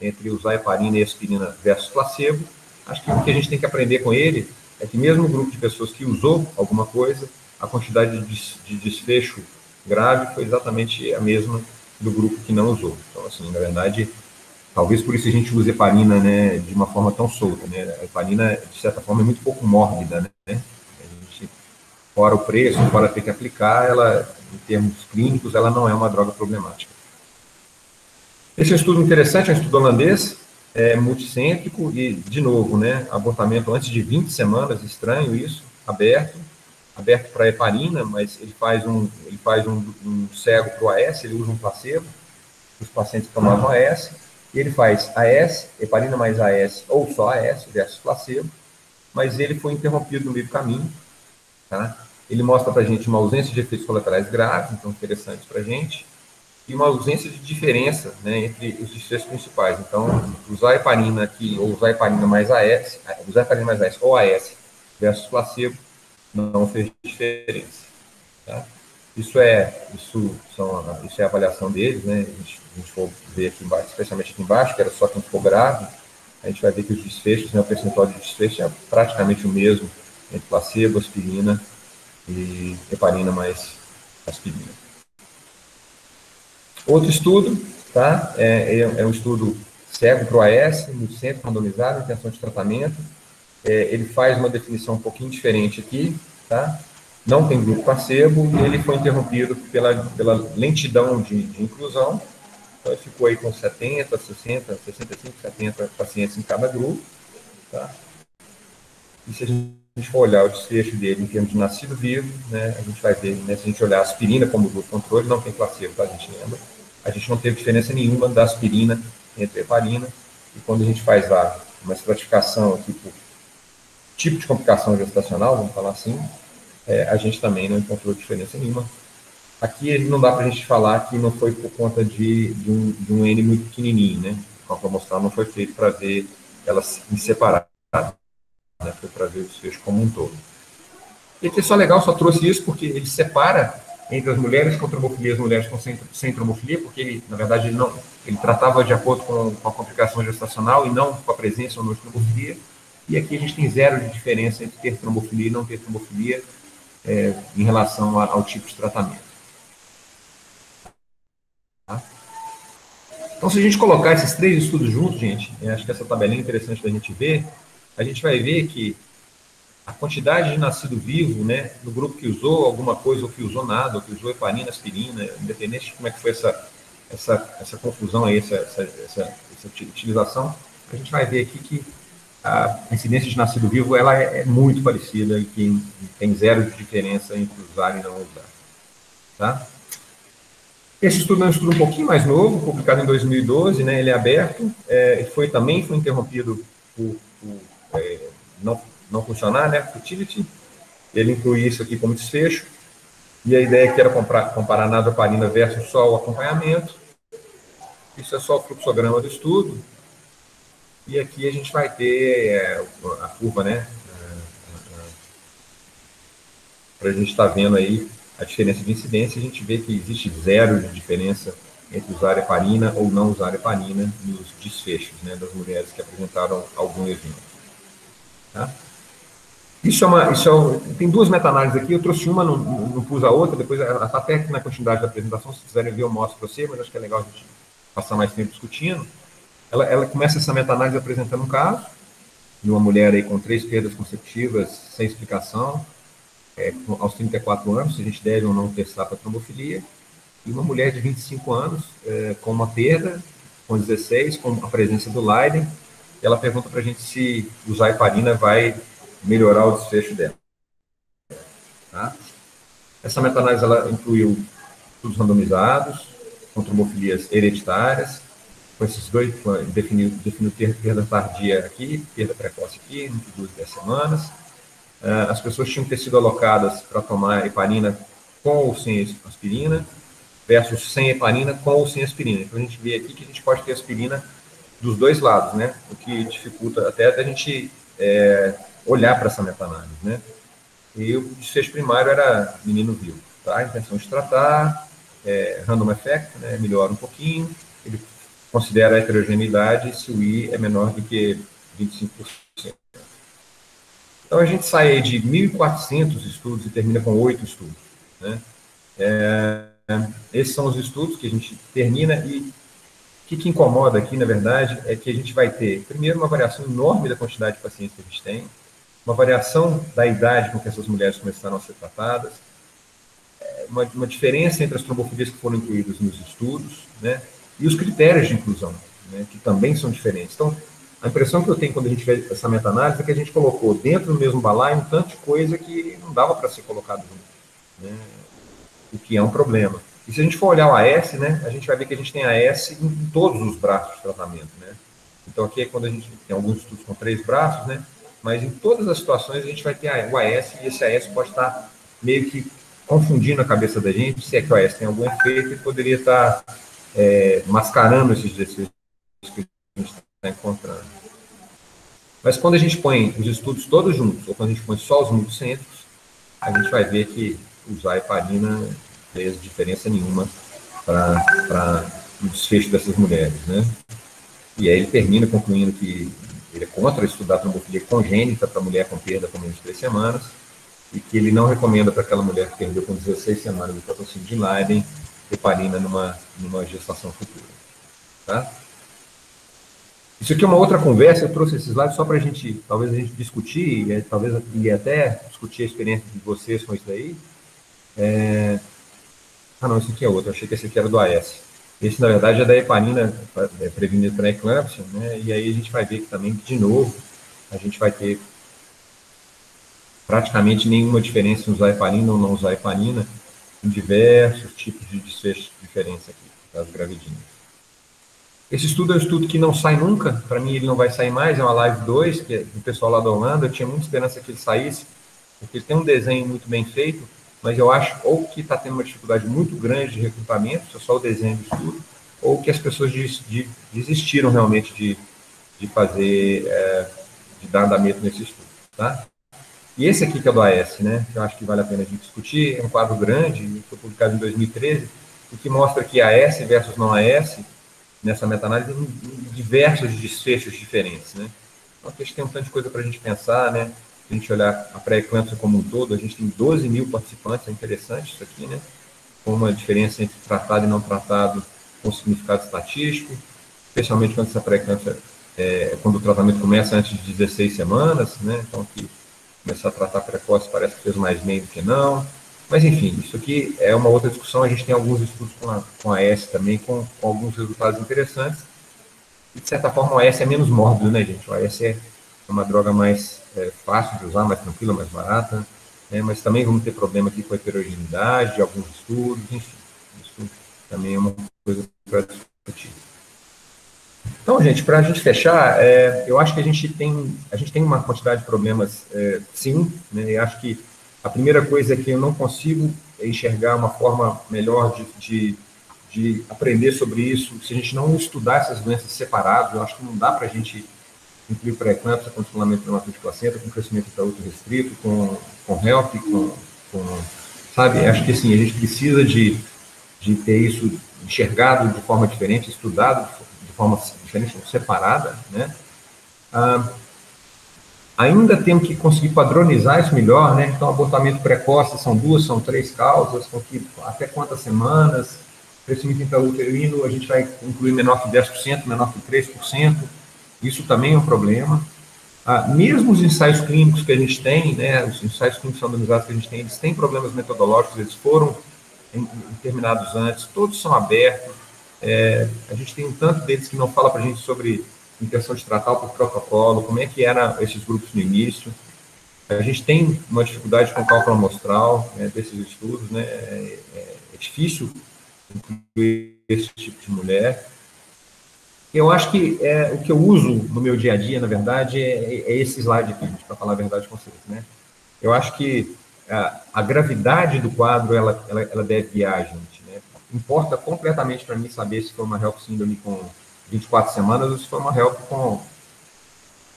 [SPEAKER 1] entre usar heparina e aspirina versus placebo. Acho que o que a gente tem que aprender com ele é que mesmo o grupo de pessoas que usou alguma coisa, a quantidade de desfecho grave foi exatamente a mesma do grupo que não usou. Então, assim, na verdade, talvez por isso a gente use heparina, né, de uma forma tão solta, né? A heparina, de certa forma, é muito pouco mórbida, né? A gente, fora o preço, fora ter que aplicar, ela, em termos clínicos, ela não é uma droga problemática. Esse é um estudo interessante, é um estudo holandês, multicêntrico e, de novo, né, abortamento antes de 20 semanas, estranho isso, aberto para heparina, mas ele faz um cego para o AS, ele usa um placebo, os pacientes tomavam AS, e ele faz AS, heparina mais AS, ou só AS versus placebo, mas ele foi interrompido no meio do caminho, tá? Ele mostra para a gente uma ausência de efeitos colaterais graves, então interessantes para a gente. e uma ausência de diferença, né, entre os desfechos principais. Então, usar heparina aqui, ou usar heparina mais AS ou AS versus placebo, não fez diferença. Tá? Isso é a avaliação deles, né? A gente for ver aqui embaixo, especialmente aqui embaixo, que era só quem ficou grave, a gente vai ver que os desfechos, né, o percentual de desfecho é praticamente o mesmo entre placebo, aspirina e heparina mais aspirina. Outro estudo, tá? É um estudo cego para o AS, no centro randomizado, intenção de tratamento. Ele faz uma definição um pouquinho diferente aqui, tá? Não tem grupo placebo, e ele foi interrompido pela lentidão de inclusão. Então, ele ficou aí com 70, 60, 65, 70 pacientes em cada grupo, tá? E se a gente for olhar o desfecho dele em termos de nascido vivo, né, a gente vai ver, né, se a gente olhar a aspirina como grupo controle, não tem placebo, tá? A gente lembra. A gente não teve diferença nenhuma da aspirina entre a heparina, e quando a gente faz lá uma estratificação aqui por tipo de complicação gestacional, vamos falar assim, a gente também não encontrou diferença nenhuma. Aqui não dá para a gente falar que não foi por conta de um N muito pequenininho, né? Como eu vou mostrar, não foi feito para ver elas em separado, né? Foi para ver o desfecho como um todo. E aqui é só legal, só trouxe isso porque ele separa entre as mulheres com trombofilia e as mulheres sem trombofilia, porque ele, na verdade, ele tratava de acordo com a complicação gestacional e não com a presença ou não de trombofilia. E aqui a gente tem zero de diferença entre ter trombofilia e não ter trombofilia em relação ao tipo de tratamento. Tá? Então, se a gente colocar esses três estudos juntos, gente, acho que essa tabelinha é interessante da gente ver, a gente vai ver que a quantidade de nascido vivo, né, no grupo que usou alguma coisa, ou que usou nada, ou que usou heparina, aspirina, independente de como é que foi essa confusão aí, essa utilização, a gente vai ver aqui que a incidência de nascido vivo ela é muito parecida e que tem zero de diferença entre usar e não usar. Tá? Esse estudo é um estudo um pouquinho mais novo, publicado em 2012, né, ele é aberto, também foi interrompido por não funcionar, né, futility. Ele inclui isso aqui como desfecho, e a ideia aqui era comparar nasoparina versus só o acompanhamento. Isso é só o fluxograma do estudo, e aqui a gente vai ter a curva, né, para a gente estar vendo aí a diferença de incidência. A gente vê que existe zero de diferença entre usar heparina ou não usar heparina nos desfechos, né, das mulheres que apresentaram algum evento. Tá? Tem duas meta-análises aqui, eu trouxe uma, não pus a outra, depois até aqui na continuidade da apresentação, se quiserem ver eu mostro para você, mas acho que é legal a gente passar mais tempo discutindo. Ela começa essa meta-análise apresentando um caso de uma mulher aí com 3 perdas consecutivas sem explicação, aos 34 anos, se a gente deve ou não testar para trombofilia, e uma mulher de 25 anos com uma perda, com 16, com a presença do Leiden. Ela pergunta para a gente se usar heparina vai melhorar o desfecho dela. Tá? Essa meta-análise ela incluiu estudos randomizados, com trombofilias hereditárias, com esses dois, definiu perda tardia aqui, perda precoce aqui, entre 2 e 10 semanas. As pessoas tinham que ter sido alocadas para tomar heparina com ou sem aspirina, versus sem heparina com ou sem aspirina. Então, a gente vê aqui que a gente pode ter aspirina dos dois lados, né? O que dificulta até a gente olhar para essa meta-análise, né? E o desfecho primário era menino vivo, tá? A intenção de tratar, random effect, né? Melhora um pouquinho, ele considera a heterogeneidade se o I é menor do que 25%. Então, a gente sai aí de 1.400 estudos e termina com 8 estudos, né? Esses são os estudos que a gente termina e o que incomoda aqui, na verdade, é que a gente vai ter, primeiro, uma variação enorme da quantidade de pacientes que a gente tem, uma variação da idade com que essas mulheres começaram a ser tratadas, uma diferença entre as trombofilias que foram incluídas nos estudos, né, e os critérios de inclusão, né, que também são diferentes. Então, a impressão que eu tenho quando a gente fez essa meta-análise é que a gente colocou dentro do mesmo balaio um tanto de coisa que não dava para ser colocado junto, né, o que é um problema. E se a gente for olhar o AS, né, a gente vai ver que a gente tem AS em todos os braços de tratamento, né. Então, aqui é quando a gente tem alguns estudos com 3 braços, né, mas em todas as situações a gente vai ter o AS, e esse AS pode estar meio que confundindo a cabeça da gente se é que o AS tem algum efeito e poderia estar mascarando esses desejos que a gente está encontrando. Mas quando a gente põe os estudos todos juntos, ou quando a gente põe só os multicêntricos, a gente vai ver que usar heparina não fez diferença nenhuma para o desfecho dessas mulheres, né? E aí ele termina concluindo que ele é contra estudar trombofilia congênita para mulher com perda com menos de 3 semanas, e que ele não recomenda para aquela mulher que perdeu com 16 semanas de patrocínio de Leiden heparina numa gestação futura. Tá? Isso aqui é uma outra conversa, eu trouxe esses slides só para a gente, talvez a gente discutir, talvez e até discutir a experiência de vocês com isso daí. Ah, não, esse aqui é outro, eu achei que esse aqui era do AS. Esse, na verdade, é da heparina prevenido para eclâmpsia, né? E aí a gente vai ver que também, de novo, a gente vai ter praticamente nenhuma diferença em usar heparina ou não usar heparina em diversos tipos de desfechos diferentes aqui, das gravidinhas. Esse estudo é um estudo que não sai nunca, para mim ele não vai sair mais, é uma Live 2, que é do pessoal lá da Holanda, eu tinha muita esperança que ele saísse, porque ele tem um desenho muito bem feito, mas eu acho ou que está tendo uma dificuldade muito grande de recrutamento, se é só o desenho do estudo, ou que as pessoas desistiram realmente de fazer, de dar andamento nesse estudo, tá? E esse aqui que é do AS, né, que eu acho que vale a pena a gente discutir, é um quadro grande, foi publicado em 2013, o que mostra que AS versus não AS, nessa meta-análise, tem diversos desfechos diferentes, né? Então, aqui a gente tem um tanto de coisa para a gente pensar, né? Se a gente olhar a pré-eclâmpsia como um todo, a gente tem 12 mil participantes, é interessante isso aqui, né? Com uma diferença entre tratado e não tratado com significado estatístico, especialmente quando essa pré-eclâmpsia, quando o tratamento começa antes de 16 semanas, né? Então, aqui, começar a tratar precoce parece que fez mais bem do que não. Mas, enfim, isso aqui é uma outra discussão. A gente tem alguns estudos com a AS também, com alguns resultados interessantes. E, de certa forma, o AS é menos mórbido, né, gente? O AS é uma droga mais fácil de usar, mais tranquila, mais barata. Né? Mas também vamos ter problema aqui com a heterogeneidade de alguns estudos. Enfim, isso também é uma coisa para discutir. Então, gente, para a gente fechar, eu acho que a gente tem uma quantidade de problemas, sim, né? Eu acho que a primeira coisa é que eu não consigo enxergar uma forma melhor de aprender sobre isso se a gente não estudar essas doenças separadas. Eu acho que não dá para a gente incluir pré-eclâmpsia com descolamento prematuro de placenta, com crescimento intraútero restrito, com HELP, sabe? Acho que, assim, a gente precisa de ter isso enxergado de forma diferente, estudado de forma diferente, separada, né? Ainda temos que conseguir padronizar isso melhor, né? Então, abortamento precoce são 2, são 3 causas, até quantas semanas, crescimento intrauterino, a gente vai incluir menor que 10%, menor que 3%, isso também é um problema. Mesmo os ensaios clínicos que a gente tem, né, os ensaios clínicos randomizados que a gente tem, eles têm problemas metodológicos, eles foram terminados antes, todos são abertos, a gente tem um tanto deles que não fala para a gente sobre intenção de tratar por protocolo, como é que eram esses grupos no início. A gente tem uma dificuldade com o cálculo amostral, desses estudos, né? É difícil incluir esse tipo de mulher. Eu acho que o que eu uso no meu dia a dia, na verdade, é esse slide aqui, para falar a verdade com vocês, né? Eu acho que a gravidade do quadro, ela deve guiar a gente, né? Importa completamente para mim saber se foi uma HELP síndrome com 24 semanas ou se foi uma HELP com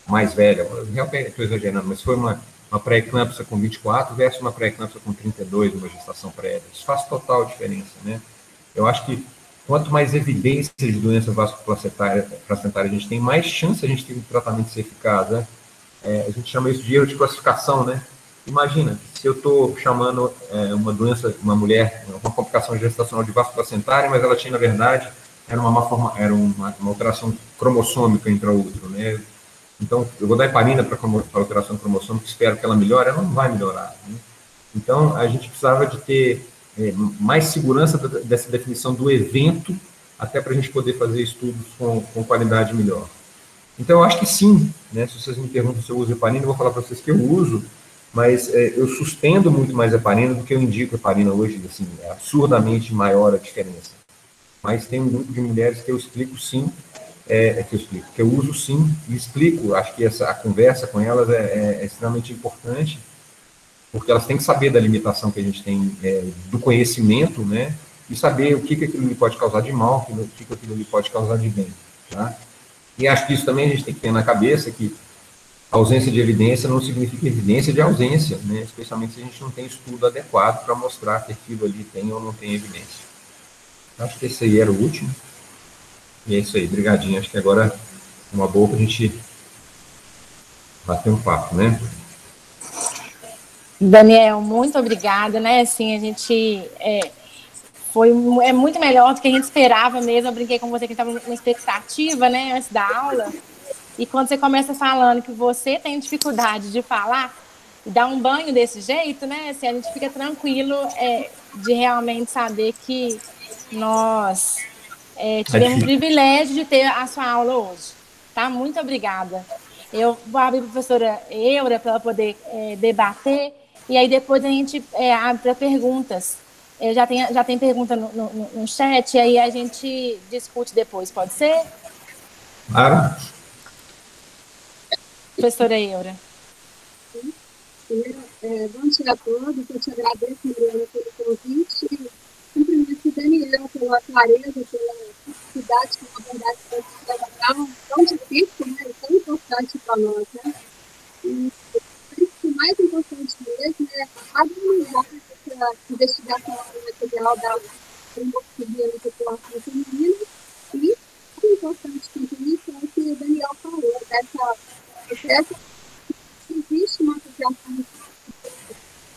[SPEAKER 1] mais velha. HELP, estou exagerando, mas foi uma pré-eclâmpsia com 24 versus uma pré-eclâmpsia com 32, uma gestação prévia. Isso faz total diferença, né? Eu acho que quanto mais evidência de doença vasculoplacentária a gente tem, mais chance a gente tem de tratamento ser eficaz, né? A gente chama isso de erro de classificação, né? Imagina, se eu estou chamando uma doença, uma mulher, uma complicação gestacional de vasculoplacentária, mas ela tinha, na verdade, era uma alteração cromossômica intraútero, né? Então, eu vou dar heparina para alteração cromossômica, espero que ela melhore, ela não vai melhorar, né? Então, a gente precisava de ter mais segurança dessa definição do evento, até para a gente poder fazer estudos com qualidade melhor. Então, eu acho que sim, né? Se vocês me perguntam se eu uso heparina, eu vou falar para vocês que eu uso, mas eu suspendo muito mais heparina do que eu indico heparina hoje, assim, é absurdamente maior a diferença. Mas tem um grupo de mulheres que eu explico sim, que eu uso sim, e explico, acho que a conversa com elas é extremamente importante, porque elas têm que saber da limitação que a gente tem do conhecimento, né, e saber o que aquilo lhe pode causar de mal, o que aquilo lhe pode causar de bem, tá? E acho que isso também a gente tem que ter na cabeça, que ausência de evidência não significa evidência de ausência, né, especialmente se a gente não tem estudo adequado para mostrar que aquilo ali tem ou não tem evidência. Acho que esse aí era o último. E é isso aí, brigadinho. Acho que agora é uma boa para a gente bater um papo, né?
[SPEAKER 2] Daniel, muito obrigada, né? Assim, a gente é muito melhor do que a gente esperava mesmo. Eu brinquei com você que estava uma expectativa, né, antes da aula. E quando você começa falando que você tem dificuldade de falar e dar um banho desse jeito, né? Assim, a gente fica tranquilo de realmente saber que nós tivemos o privilégio de ter a sua aula hoje. Tá? Muito obrigada. Eu vou abrir para a professora Eura para ela poder debater, e aí depois a gente abre para perguntas. Já tem pergunta no chat, e aí a gente discute depois, pode ser?
[SPEAKER 1] Claro.
[SPEAKER 2] Professora Eura.
[SPEAKER 3] Bom dia a todos, eu te agradeço, Mariana, pelo convite. Cumprimento o Daniel pela clareza, pela simplicidade que, na verdade, tão difícil, né, e tão importante para nós, né? E o mais importante mesmo é harmonizar essa investigação material da hemofilia na população feminina e o importante quanto isso é o que o Daniel falou, dessa existe uma associação de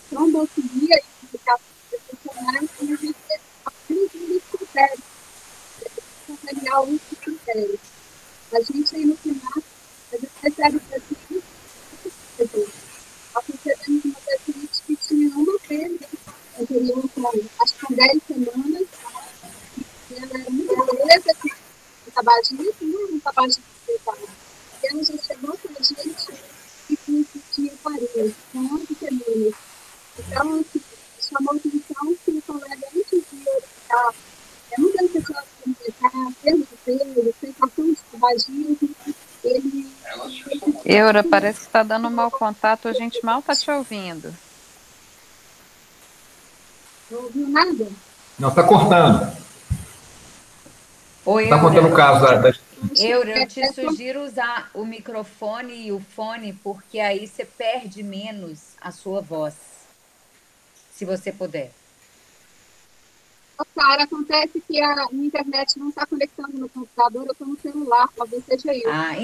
[SPEAKER 3] trombofilia e complicações profissionais e a gente apenas um dos critérios, avaliar um dos critérios. A gente aí no final, a gente recebe pacientes, nós recebemos uma paciente que tinha uma perda anterior, acho que com 10 semanas, e ela era muito presa, com tabagismo, um tabagismo pesado. E ela já chegou para a gente e tinha 40, com 11 semanas. Então, assim, chamou a atenção que o colega, antes de orientar, mudança de alimentar, perda de peso, sensação de tabagismo, ele...
[SPEAKER 4] Eura, parece que está dando um mau contato, a gente mal está te ouvindo.
[SPEAKER 3] Não ouviu nada?
[SPEAKER 1] Não, está cortando.
[SPEAKER 4] Oi,
[SPEAKER 1] está contando o caso da...
[SPEAKER 4] Eura, eu te sugiro usar o microfone e o fone, porque aí você perde menos a sua voz, se você puder.
[SPEAKER 3] Cara, acontece que a internet não está conectando no computador, eu estou no celular, talvez seja isso.
[SPEAKER 4] Ah,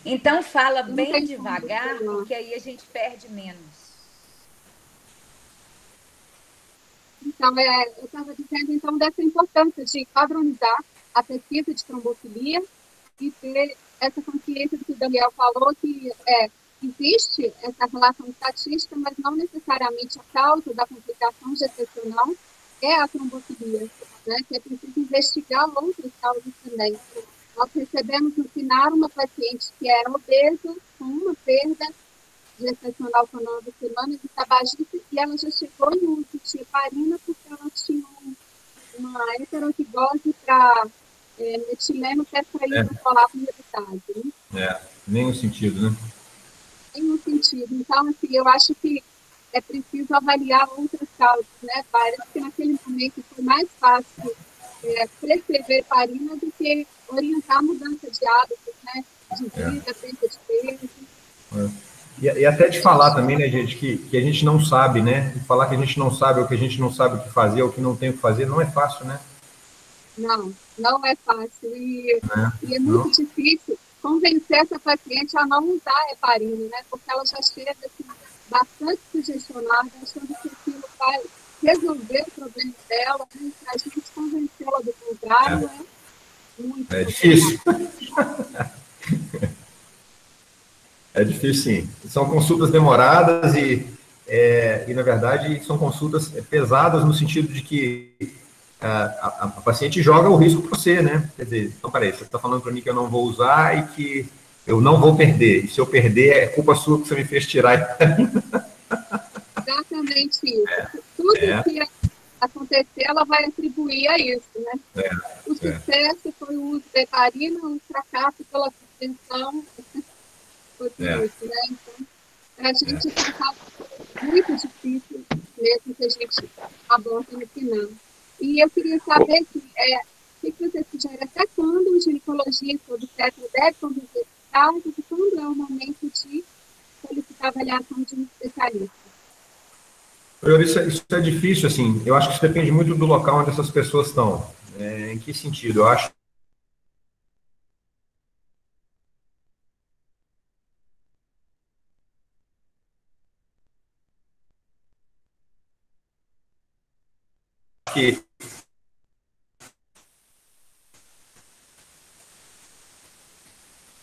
[SPEAKER 4] então fala bem devagar, porque aí a gente perde menos.
[SPEAKER 3] Então, eu estava dizendo, então, dessa importância de padronizar a pesquisa de trombofilia e ter essa consciência do que o Daniel falou, que existe essa relação estatística, mas não necessariamente a causa da complicação gestacional é a trombofilia, né? Que é preciso investigar outras causas também. Nós recebemos no final uma paciente que era obesa, com uma perda gestacional com 9 semanas de tabagismo, e ela já chegou em uso de heparina porque ela tinha uma heterozigose para metileno tetraído folato resultado. Né?
[SPEAKER 1] Nenhum sentido, né?
[SPEAKER 3] Nenhum sentido. Então, assim, eu acho que é preciso avaliar outras causas, né? Várias, porque naquele momento foi mais fácil prescrever heparina do que orientar a mudança de hábitos, né? De vida, perda de peso.
[SPEAKER 1] E até de falar também, né, gente, que a gente não sabe, né? E falar que a gente não sabe, ou que a gente não sabe o que fazer, ou que não tem o que fazer, não é fácil, né?
[SPEAKER 3] Não é fácil. E é muito difícil convencer essa paciente a não usar a heparina, né? Porque ela já chega assim, bastante sugestionada, achando que aquilo vai resolver o problema dela, né? A gente convencê-la do contrário é muito
[SPEAKER 1] difícil. É difícil, sim. São consultas demoradas e na verdade, são consultas pesadas no sentido de que a paciente joga o risco para você, né? Quer dizer, então, peraí, você está falando para mim que eu não vou usar e que eu não vou perder. E se eu perder, é culpa sua que você me fez tirar.
[SPEAKER 3] Exatamente isso. Tudo que acontecer, ela vai atribuir a isso, né? O sucesso foi o uso da heparina, o fracasso pela suspensão foi por isso, né? Então, a gente tentar muito difícil mesmo que a gente aborda no final. E eu queria saber o que você sugere, até quando o ginecologista ou obstetra deve conviver com casos e quando é o momento de solicitar a avaliação de um especialista?
[SPEAKER 1] Isso é difícil, assim, eu acho que isso depende muito do local onde essas pessoas estão. Em que sentido? Eu acho que...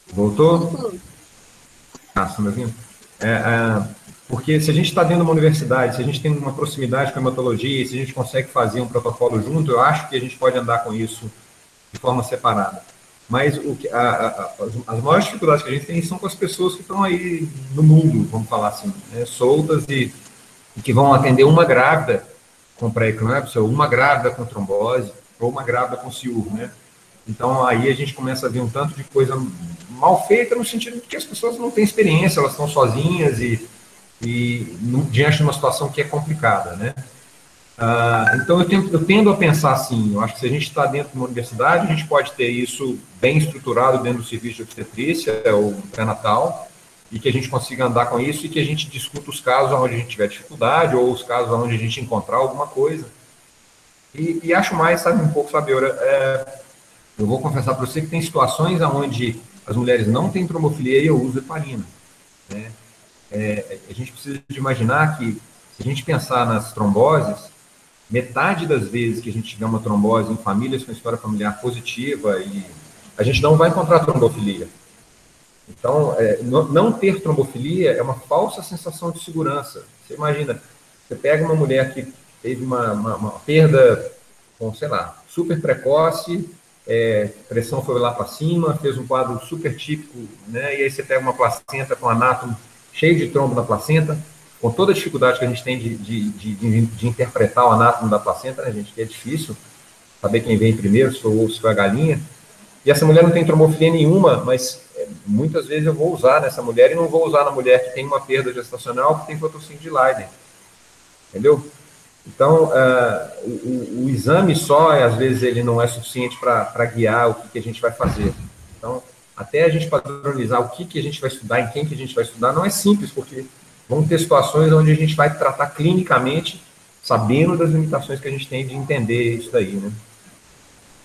[SPEAKER 1] Voltou? Ah, você me ouvindo? Porque se a gente está dentro de uma universidade, se a gente tem uma proximidade com a hematologia, se a gente consegue fazer um protocolo junto, eu acho que a gente pode andar com isso de forma separada. Mas as maiores dificuldades que a gente tem são com as pessoas que estão aí no mundo, vamos falar assim, né, soltas e que vão atender uma grávida com pré-eclâmpsia, ou uma grávida com trombose, ou uma grávida com ciúme, né? Então, aí a gente começa a ver um tanto de coisa mal feita, no sentido de que as pessoas não têm experiência, elas estão sozinhas e diante de uma situação que é complicada, né? Então, eu tendo a pensar assim, eu acho que se a gente está dentro de uma universidade, a gente pode ter isso bem estruturado dentro do serviço de obstetrícia ou pré-natal, e que a gente consiga andar com isso e que a gente discuta os casos onde a gente tiver dificuldade ou os casos onde a gente encontrar alguma coisa. E acho mais, sabe, um pouco, Fabiola, eu vou confessar para você que tem situações onde as mulheres não têm trombofilia e eu uso heparina, né? A gente precisa de imaginar que, se a gente pensar nas tromboses, metade das vezes que a gente tiver uma trombose em famílias com história familiar positiva, a gente não vai encontrar trombofilia. Então, não ter trombofilia é uma falsa sensação de segurança. Você imagina, você pega uma mulher que teve uma perda, com, sei lá, super precoce, pressão foi lá para cima, fez um quadro super típico, né? E aí você pega uma placenta com anátomo cheio de trombo na placenta, com toda a dificuldade que a gente tem de interpretar o anátomo da placenta, né, gente? Que é difícil saber quem vem primeiro, se foi o ovo, se foi a galinha. E essa mulher não tem trombofilia nenhuma, mas muitas vezes eu vou usar nessa mulher e não vou usar na mulher que tem uma perda gestacional que tem patrocínio de Leiden. Entendeu? Então, o exame só, às vezes, ele não é suficiente para guiar o que a gente vai fazer. Então, até a gente padronizar o que a gente vai estudar, em quem que a gente vai estudar, não é simples, porque vão ter situações onde a gente vai tratar clinicamente, sabendo das limitações que a gente tem de entender isso daí, né?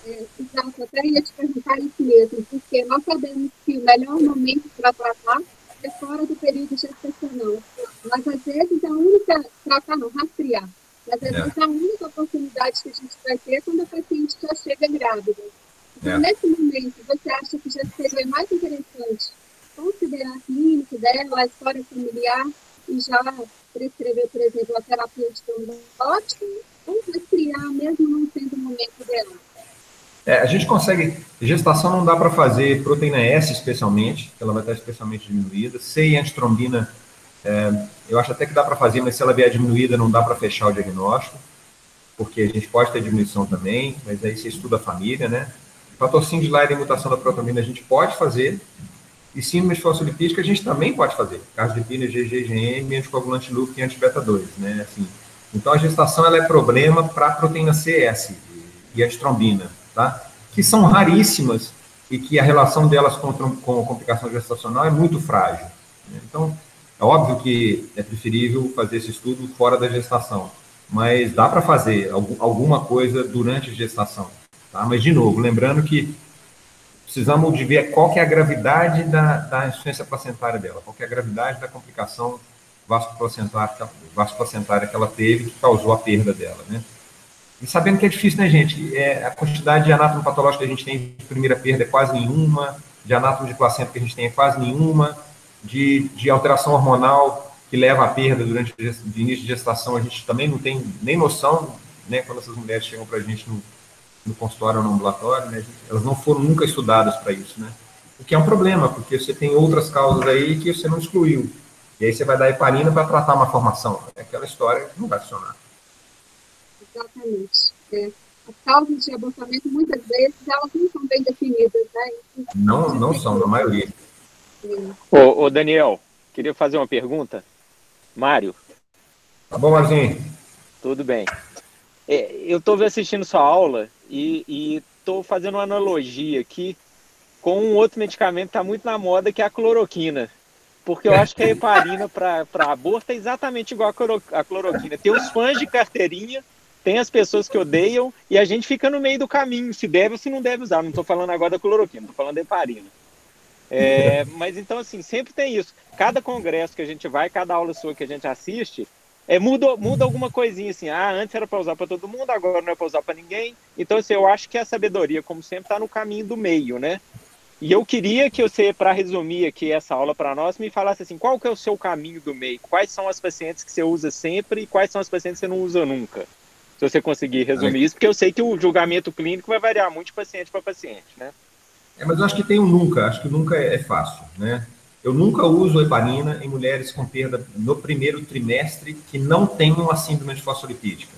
[SPEAKER 3] Exato, eu até ia te perguntar isso mesmo, porque nós sabemos que o melhor momento para tratar é fora do período gestacional. Mas, às vezes, a única... Tratar não, rastrear. Mas, às vezes, a única oportunidade que a gente vai ter é quando a paciente já chega grávida. Então, nesse momento, você acha que já seria mais interessante considerar a clínica dela, a história familiar, e já prescrever, por exemplo, a terapia de trombótica, ou rastrear mesmo não sendo o momento dela?
[SPEAKER 1] A gente consegue, gestação não dá para fazer proteína S especialmente, ela vai estar especialmente diminuída, C e antitrombina, eu acho até que dá para fazer, mas se ela vier diminuída não dá para fechar o diagnóstico, porque a gente pode ter diminuição também, mas aí você estuda a família, né? Patrocínio de Leiden e mutação da proteína a gente pode fazer, e síndrome fosfolipídica a gente também pode fazer, caso de PINA, GGM, anticoagulante lúpico e anti-beta-2, né? Assim, então a gestação ela é problema para a proteína CS e antitrombina, tá? Que são raríssimas e que a relação delas com complicação gestacional é muito frágil, né? Então, é óbvio que é preferível fazer esse estudo fora da gestação, mas dá para fazer alguma coisa durante a gestação, tá? Mas, de novo, lembrando que precisamos de ver qual que é a gravidade da insuficiência placentária dela, qual que é a gravidade da complicação vasculoplacentária que ela teve, que causou a perda dela, né? E sabendo que é difícil, né, gente? A quantidade de anátomo patológico que a gente tem de primeira perda é quase nenhuma, de anátomo de placenta que a gente tem é quase nenhuma, de alteração hormonal que leva à perda durante o início de gestação, a gente também não tem nem noção, né, quando essas mulheres chegam para a gente no consultório ou no ambulatório, né, elas não foram nunca estudadas para isso, né? O que é um problema, porque você tem outras causas aí que você não excluiu. E aí você vai dar heparina para tratar uma formação. É aquela história que não vai funcionar.
[SPEAKER 3] Exatamente. As causas de abortamento, muitas vezes, elas não são bem definidas, né?
[SPEAKER 1] Não são, na maioria.
[SPEAKER 5] Ô, Daniel, queria fazer uma pergunta. Mário,
[SPEAKER 1] Tá bom, Marzinho?
[SPEAKER 5] Tudo bem. Eu estou assistindo sua aula e estou fazendo uma analogia aqui com um outro medicamento que está muito na moda, que é a cloroquina. Porque eu acho que a heparina para aborto é exatamente igual a cloroquina. Tem os fãs de carteirinha, tem as pessoas que odeiam, e a gente fica no meio do caminho, se deve ou se não deve usar. Não estou falando agora da cloroquina, estou falando da heparina. Mas então, assim, sempre tem isso. Cada congresso que a gente vai, cada aula sua que a gente assiste, muda alguma coisinha assim. Antes era para usar para todo mundo, agora não é para usar para ninguém. Então, assim, eu acho que a sabedoria, como sempre, está no caminho do meio, né? E eu queria que você, para resumir aqui essa aula para nós, me falasse assim, qual que é o seu caminho do meio? Quais são as pacientes que você usa sempre e quais são as pacientes que você não usa nunca? Se você conseguir resumir isso, porque eu sei que o julgamento clínico vai variar muito de paciente para paciente, né?
[SPEAKER 1] Mas eu acho que tem um nunca, acho que nunca é fácil, né? Eu nunca uso heparina em mulheres com perda no primeiro trimestre que não tenham a síndrome de fosfolipídica.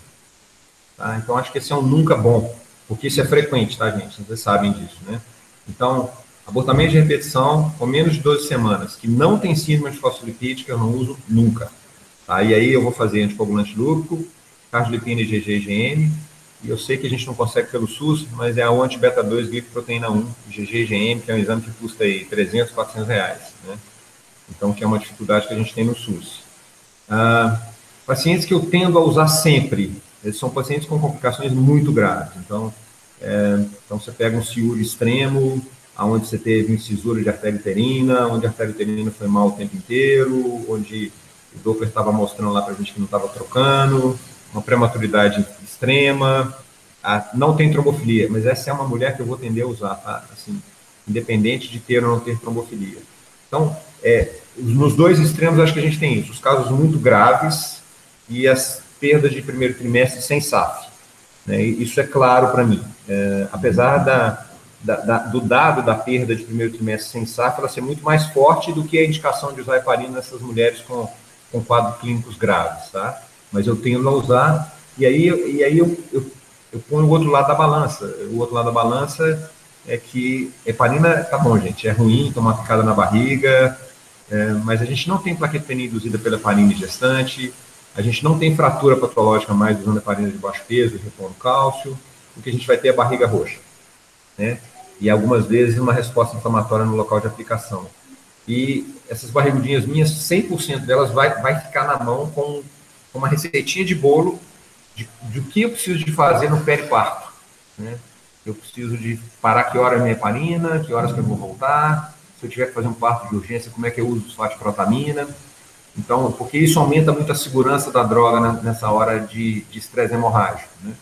[SPEAKER 1] Tá? Então, acho que esse é um nunca bom, porque isso é frequente, tá, gente? Vocês sabem disso, né? Então, abortamento de repetição com menos de 12 semanas, que não tem síndrome de fosfolipídica, eu não uso nunca. Tá? E aí eu vou fazer anticoagulante lúpico, cardilipina e GG-IgM, e eu sei que a gente não consegue pelo SUS, mas é a anti-beta-2 glicoproteína 1, GG-IgM, que é um exame que custa aí 300, 400 reais, né? Então, que é uma dificuldade que a gente tem no SUS. Pacientes que eu tendo a usar sempre, eles são pacientes com complicações muito graves. Então você pega um ciúrio extremo, onde você teve incisura de artéria uterina, onde a artéria uterina foi mal o tempo inteiro, onde o Doppler estava mostrando lá para a gente que não estava trocando, uma prematuridade extrema, não tem trombofilia, mas essa é uma mulher que eu vou tender a usar, tá? Assim, independente de ter ou não ter trombofilia. Então, nos dois extremos, acho que a gente tem isso, os casos muito graves e as perdas de primeiro trimestre sem SAF. Né? Isso é claro para mim. Apesar do dado da perda de primeiro trimestre sem SAF, ela ser muito mais forte do que a indicação de usar heparina nessas mulheres com quadros clínicos graves, tá? Mas eu tendo a usar, e aí eu ponho o outro lado da balança. O outro lado da balança é que heparina, tá bom, gente, é ruim, tomar picada na barriga, mas a gente não tem plaquetopenia induzida pela heparina em gestante, a gente não tem fratura patológica mais usando heparina de baixo peso e repondo cálcio, o que a gente vai ter é barriga roxa, né? E algumas vezes uma resposta inflamatória no local de aplicação. E essas barrigudinhas minhas, 100% delas vai ficar na mão com uma receitinha de bolo de o que eu preciso de fazer no periparto, né? Eu preciso de parar que hora é minha heparina, que horas que eu vou voltar, se eu tiver que fazer um parto de urgência, como é que eu uso sulfato-protamina. Então, porque isso aumenta muito a segurança da droga nessa hora de estresse hemorrágico, né?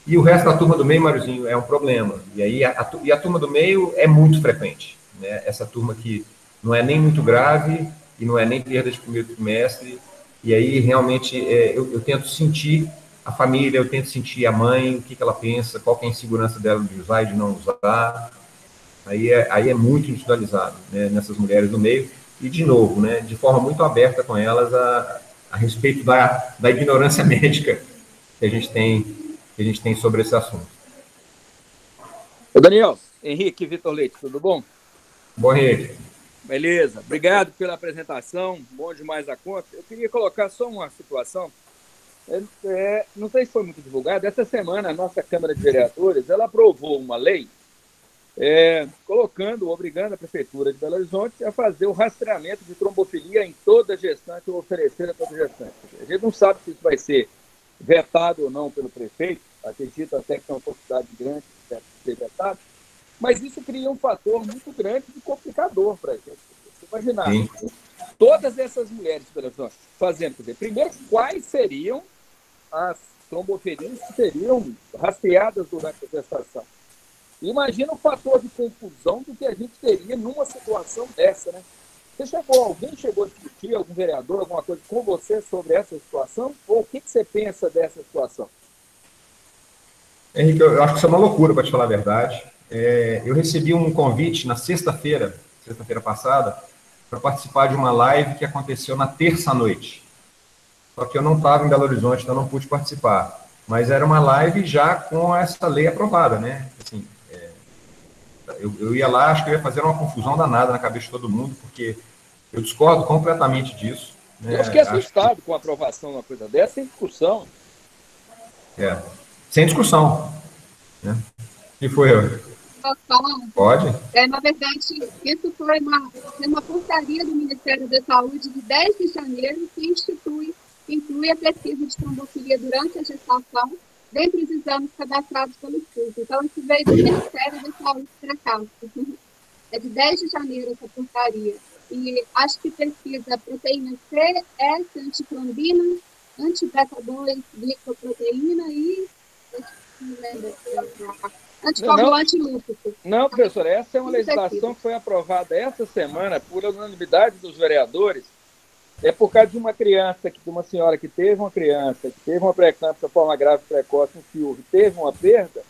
[SPEAKER 1] E o resto da turma do meio, Mariozinho, é um problema. E aí a turma do meio é muito frequente, né? Essa turma que não é nem muito grave e não é nem perda de primeiro trimestre. E aí, realmente, eu tento sentir a família, eu tento sentir a mãe, o que ela pensa, qual que é a insegurança dela de usar e de não usar. Aí é muito individualizado, né, nessas mulheres do meio. E, de novo, né, de forma muito aberta com elas a respeito da ignorância médica que a gente tem sobre esse assunto.
[SPEAKER 6] Ô Daniel, Henrique, Vitor Leite, tudo bom?
[SPEAKER 1] Bom, Henrique.
[SPEAKER 6] Beleza, obrigado pela apresentação, bom demais a conta. Eu queria colocar só uma situação, não sei se foi muito divulgado, essa semana a nossa Câmara de Vereadores, ela aprovou uma lei obrigando a Prefeitura de Belo Horizonte a fazer o rastreamento de trombofilia em toda gestante ou oferecer a toda gestante. A gente não sabe se isso vai ser vetado ou não pelo prefeito, acredito até que é uma possibilidade grande de ser vetado, mas isso cria um fator muito grande de complicador para a gente. Você imaginar, todas essas mulheres fazendo, quer dizer, primeiro, quais seriam as trombofilias que seriam rastreadas durante a gestação? Imagina o fator de confusão do que a gente teria numa situação dessa, né? Alguém chegou a discutir, algum vereador, alguma coisa com você sobre essa situação? Ou o que você pensa dessa situação?
[SPEAKER 1] Henrique, eu acho que isso é uma loucura, para te falar a verdade. Eu recebi um convite na sexta-feira passada, para participar de uma live que aconteceu na terça-noite. Só que eu não estava em Belo Horizonte, então não pude participar. Mas era uma live já com essa lei aprovada, né? Assim, eu ia lá, acho que eu ia fazer uma confusão danada na cabeça de todo mundo, porque eu discordo completamente disso. né?
[SPEAKER 6] Eu fiquei assustado com a aprovação de uma coisa dessa, sem discussão.
[SPEAKER 1] Sem discussão. Né? E foi. Pode?
[SPEAKER 3] Na verdade, isso foi uma portaria do Ministério da Saúde de 10 de janeiro que inclui a pesquisa de trombofilia durante a gestação, dentre os exames cadastrados pelo SUS. Então, isso veio do Ministério da Saúde para cá. É de 10 de janeiro essa portaria. E acho que pesquisa proteína C, S, antitrombina, anti-beta-2, glicoproteína e... anticoagulante lúpico.
[SPEAKER 6] Não, professora, essa é uma legislação que foi aprovada essa semana por unanimidade dos vereadores. É por causa de uma criança, de uma senhora que teve uma criança, que teve uma pré-eclâmpsia, forma grave precoce, um FIUV, teve uma perda.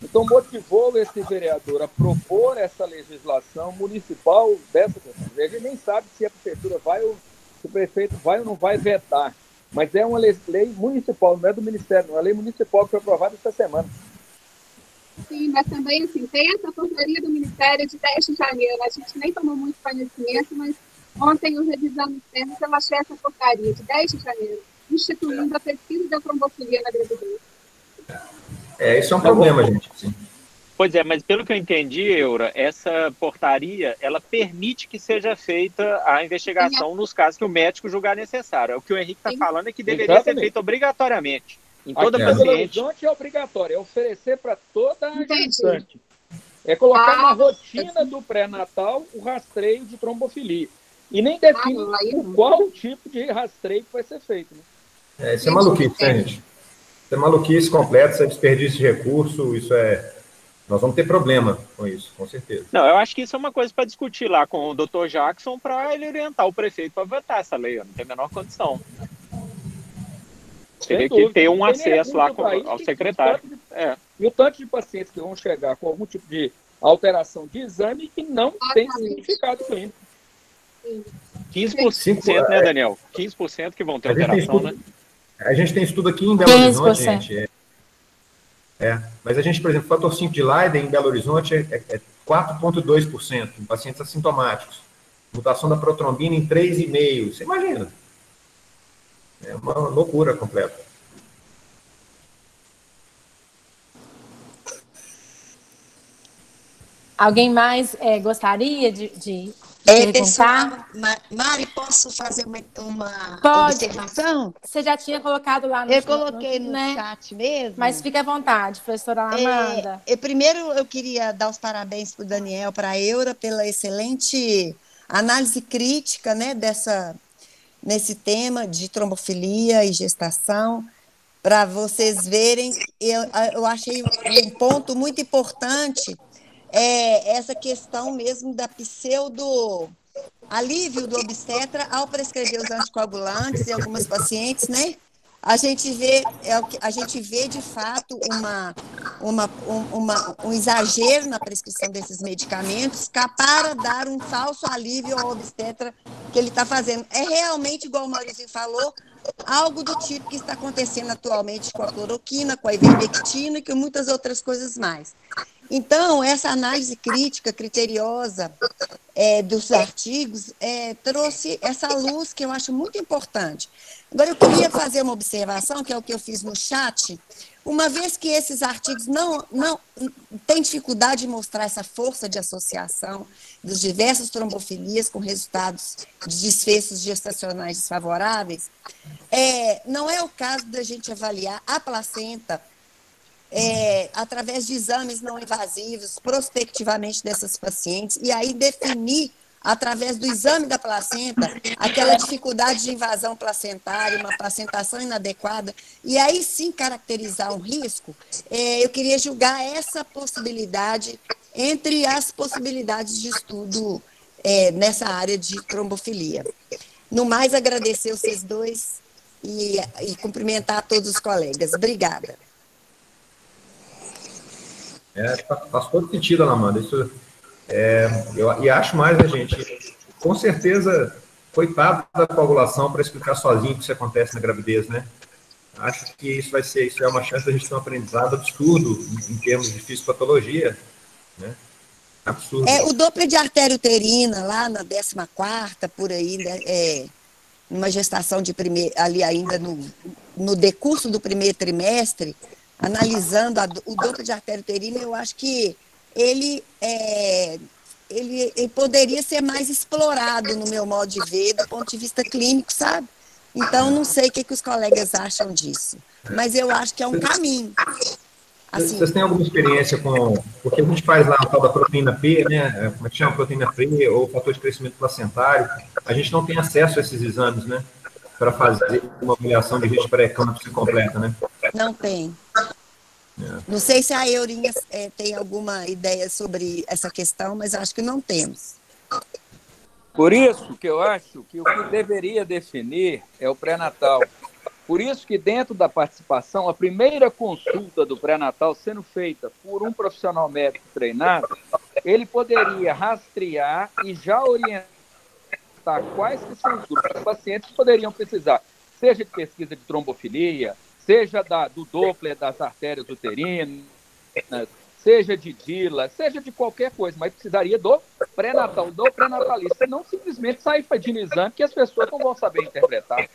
[SPEAKER 6] Então, motivou esse vereador a propor essa legislação municipal dessa questão. A gente nem sabe se a prefeitura vai ou se o prefeito vai ou não vai vetar. Mas é uma lei municipal, não é do Ministério, não é uma lei municipal que foi aprovada essa semana.
[SPEAKER 3] Sim, mas também, assim, tem essa portaria do Ministério de 10 de janeiro. A gente nem tomou muito conhecimento, mas ontem, eu revisando os termos, eu achei essa portaria de 10 de janeiro, instituindo a pesquisa da trombofilia na gravidez.
[SPEAKER 1] Isso é um problema, gente. Sim.
[SPEAKER 5] Pois é, mas pelo que eu entendi, Eura, essa portaria, ela permite que seja feita a investigação nos casos que o médico julgar necessário. O que o Henrique está falando é que deveria ser feito obrigatoriamente. Em toda paciente.
[SPEAKER 6] Aqui é obrigatório, é oferecer para toda a gestante. É colocar na rotina do pré-natal o rastreio de trombofilia. E nem define qual tipo de rastreio que vai ser feito. Né?
[SPEAKER 1] Isso é maluquice, né, gente? Isso é maluquice completa, isso é desperdício de recurso, isso é... Nós vamos ter problema com isso, com certeza.
[SPEAKER 5] Não, eu acho que isso é uma coisa para discutir lá com o Dr. Jackson para ele orientar o prefeito para vetar essa lei. Não tem a menor condição. Teria que ter um acesso lá ao secretário.
[SPEAKER 6] E o tanto de pacientes que vão chegar com algum tipo de alteração de exame que não tem significado clínico.
[SPEAKER 5] 15%, né, Daniel? 15% que vão ter alteração, né?
[SPEAKER 1] A gente tem estudo aqui em Belo Horizonte, gente. Mas a gente, por exemplo, o fator 5 de Leiden em Belo Horizonte é 4,2% em pacientes assintomáticos. Mutação da protrombina em 3,5%. Você imagina? É uma loucura completa.
[SPEAKER 2] Alguém mais gostaria de perguntar?
[SPEAKER 7] Mari, posso fazer uma
[SPEAKER 2] Pode.
[SPEAKER 7] observação?
[SPEAKER 2] Você já tinha colocado lá no
[SPEAKER 7] Eu coloquei no chat mesmo.
[SPEAKER 2] Mas fique à vontade, professora Amanda.
[SPEAKER 7] Primeiro, eu queria dar os parabéns para o Daniel, para a Eura, pela excelente análise crítica, né, nesse tema de trombofilia e gestação. Para vocês verem, eu achei um ponto muito importante essa questão mesmo da alívio do obstetra ao prescrever os anticoagulantes em algumas pacientes, né? A gente vê de fato um exagero na prescrição desses medicamentos para dar um falso alívio ao obstetra que ele está fazendo. É realmente, igual o Maurício falou, algo do tipo que está acontecendo atualmente com a cloroquina, com a ivermectina e com muitas outras coisas mais. Então, essa análise crítica, criteriosa dos artigos trouxe essa luz que eu acho muito importante. Agora, eu queria fazer uma observação, que é o que eu fiz no chat. Uma vez que esses artigos não têm dificuldade de mostrar essa força de associação dos diversos trombofilias com resultados de desfechos gestacionais desfavoráveis, não é o caso da gente avaliar a placenta através de exames não invasivos, prospectivamente dessas pacientes, e aí definir, através do exame da placenta, aquela dificuldade de invasão placentária, uma placentação inadequada, e aí sim caracterizar um risco. Eu queria julgar essa possibilidade entre as possibilidades de estudo nessa área de trombofilia. No mais, agradecer vocês dois e cumprimentar todos os colegas. Obrigada.
[SPEAKER 1] Faz todo sentido, Ana Amanda. Isso, eu acho mais, né, gente? Com certeza, coitado da coagulação para explicar sozinho o que isso acontece na gravidez, né? Acho que isso é uma chance da gente ter um aprendizado absurdo em termos de fisiopatologia, né? Absurdo.
[SPEAKER 7] O Doppler de artéria uterina, lá na 14ª, por aí, né? numa gestação de primeiro, ali ainda no decurso do primeiro trimestre, analisando o Doppler de artéria uterina, eu acho que ele poderia ser mais explorado, no meu modo de ver, do ponto de vista clínico, sabe? Então, não sei o que os colegas acham disso, mas eu acho que é um caminho. Assim,
[SPEAKER 1] vocês têm alguma experiência com... Porque a gente faz lá a tal da proteína P, né? Como é que chama? Proteína P ou fator de crescimento placentário. A gente não tem acesso a esses exames, né? Para fazer uma avaliação de risco pré-eclâmpsia completa, né?
[SPEAKER 7] Não tem. Não sei se a Eurinha tem alguma ideia sobre essa questão, mas acho que não temos.
[SPEAKER 6] Por isso que eu acho que o que deveria definir é o pré-natal. Por isso que dentro da participação, a primeira consulta do pré-natal sendo feita por um profissional médico treinado, ele poderia rastrear e já orientar quais que são os grupos de pacientes que poderiam precisar, seja de pesquisa de trombofilia, seja do Doppler das artérias uterinas, seja de DILA, seja de qualquer coisa, mas precisaria do pré-natal, do pré-natalista, não simplesmente sair pedindo exame que as pessoas não vão saber interpretar.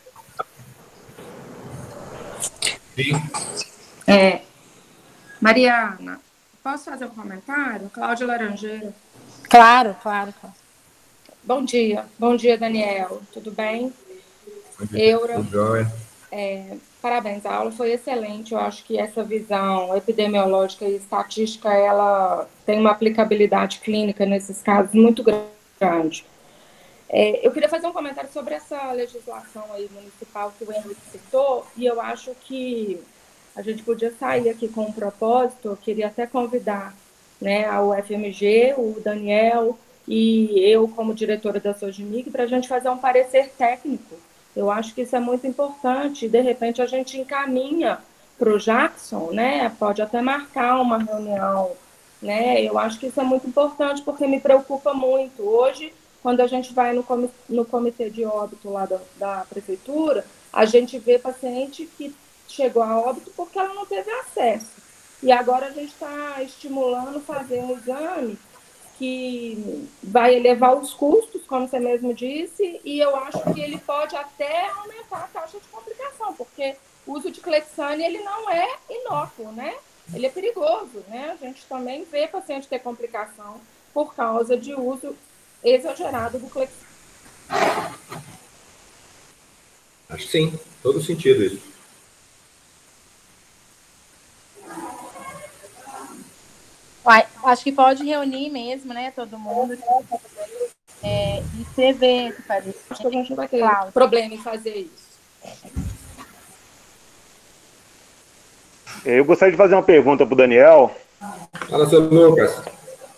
[SPEAKER 8] Mariana, posso fazer um comentário? Cláudia Laranjeira.
[SPEAKER 2] Claro.
[SPEAKER 8] Bom dia, Daniel, tudo bem?
[SPEAKER 1] Bom dia.
[SPEAKER 8] Eura,
[SPEAKER 1] Tudo jóia.
[SPEAKER 8] parabéns, a aula foi excelente. Eu acho que essa visão epidemiológica e estatística, ela tem uma aplicabilidade clínica nesses casos muito grande. Eu queria fazer um comentário sobre essa legislação aí municipal que o Henrique citou, e eu acho que a gente podia sair aqui com um propósito. Eu queria até convidar, né, a UFMG, o Daniel e eu como diretora da Sojimic para a gente fazer um parecer técnico. Eu acho que isso é muito importante. De repente a gente encaminha para o Jackson, né? Pode até marcar uma reunião, né? Eu acho que isso é muito importante porque me preocupa muito. Hoje, quando a gente vai no comitê de óbito lá da prefeitura, a gente vê paciente que chegou a óbito porque ela não teve acesso. E agora a gente está estimulando fazer um exame que vai elevar os custos, como você mesmo disse, e eu acho que ele pode até aumentar a taxa de complicação, porque o uso de Clexane, ele não é inócuo, né? Ele é perigoso, né? A gente também vê paciente ter complicação por causa de uso exagerado do Clexane.
[SPEAKER 1] Acho que sim, todo sentido isso.
[SPEAKER 2] Acho que pode reunir mesmo, né, todo mundo, e você vê, parece.
[SPEAKER 8] Acho que a gente não vai ter problema em fazer isso.
[SPEAKER 5] Eu gostaria de fazer uma pergunta para o Daniel.
[SPEAKER 1] Fala, seu Lucas.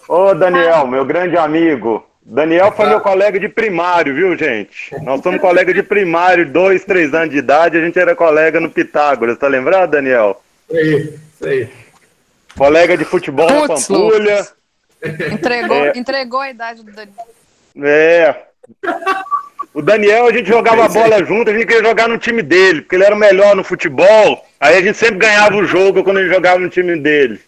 [SPEAKER 5] Ô, Daniel, meu grande amigo. Daniel foi meu colega de primário, viu, gente? Nós somos colega de primário, 2, 3 anos de idade, a gente era colega no Pitágoras, tá lembrado, Daniel?
[SPEAKER 1] Isso aí.
[SPEAKER 5] Colega de futebol na Pampulha.
[SPEAKER 9] Entregou a idade do Daniel.
[SPEAKER 5] O Daniel, a gente jogava bola junto, a gente queria jogar no time dele, porque ele era o melhor no futebol. Aí a gente sempre ganhava o jogo quando ele jogava no time dele.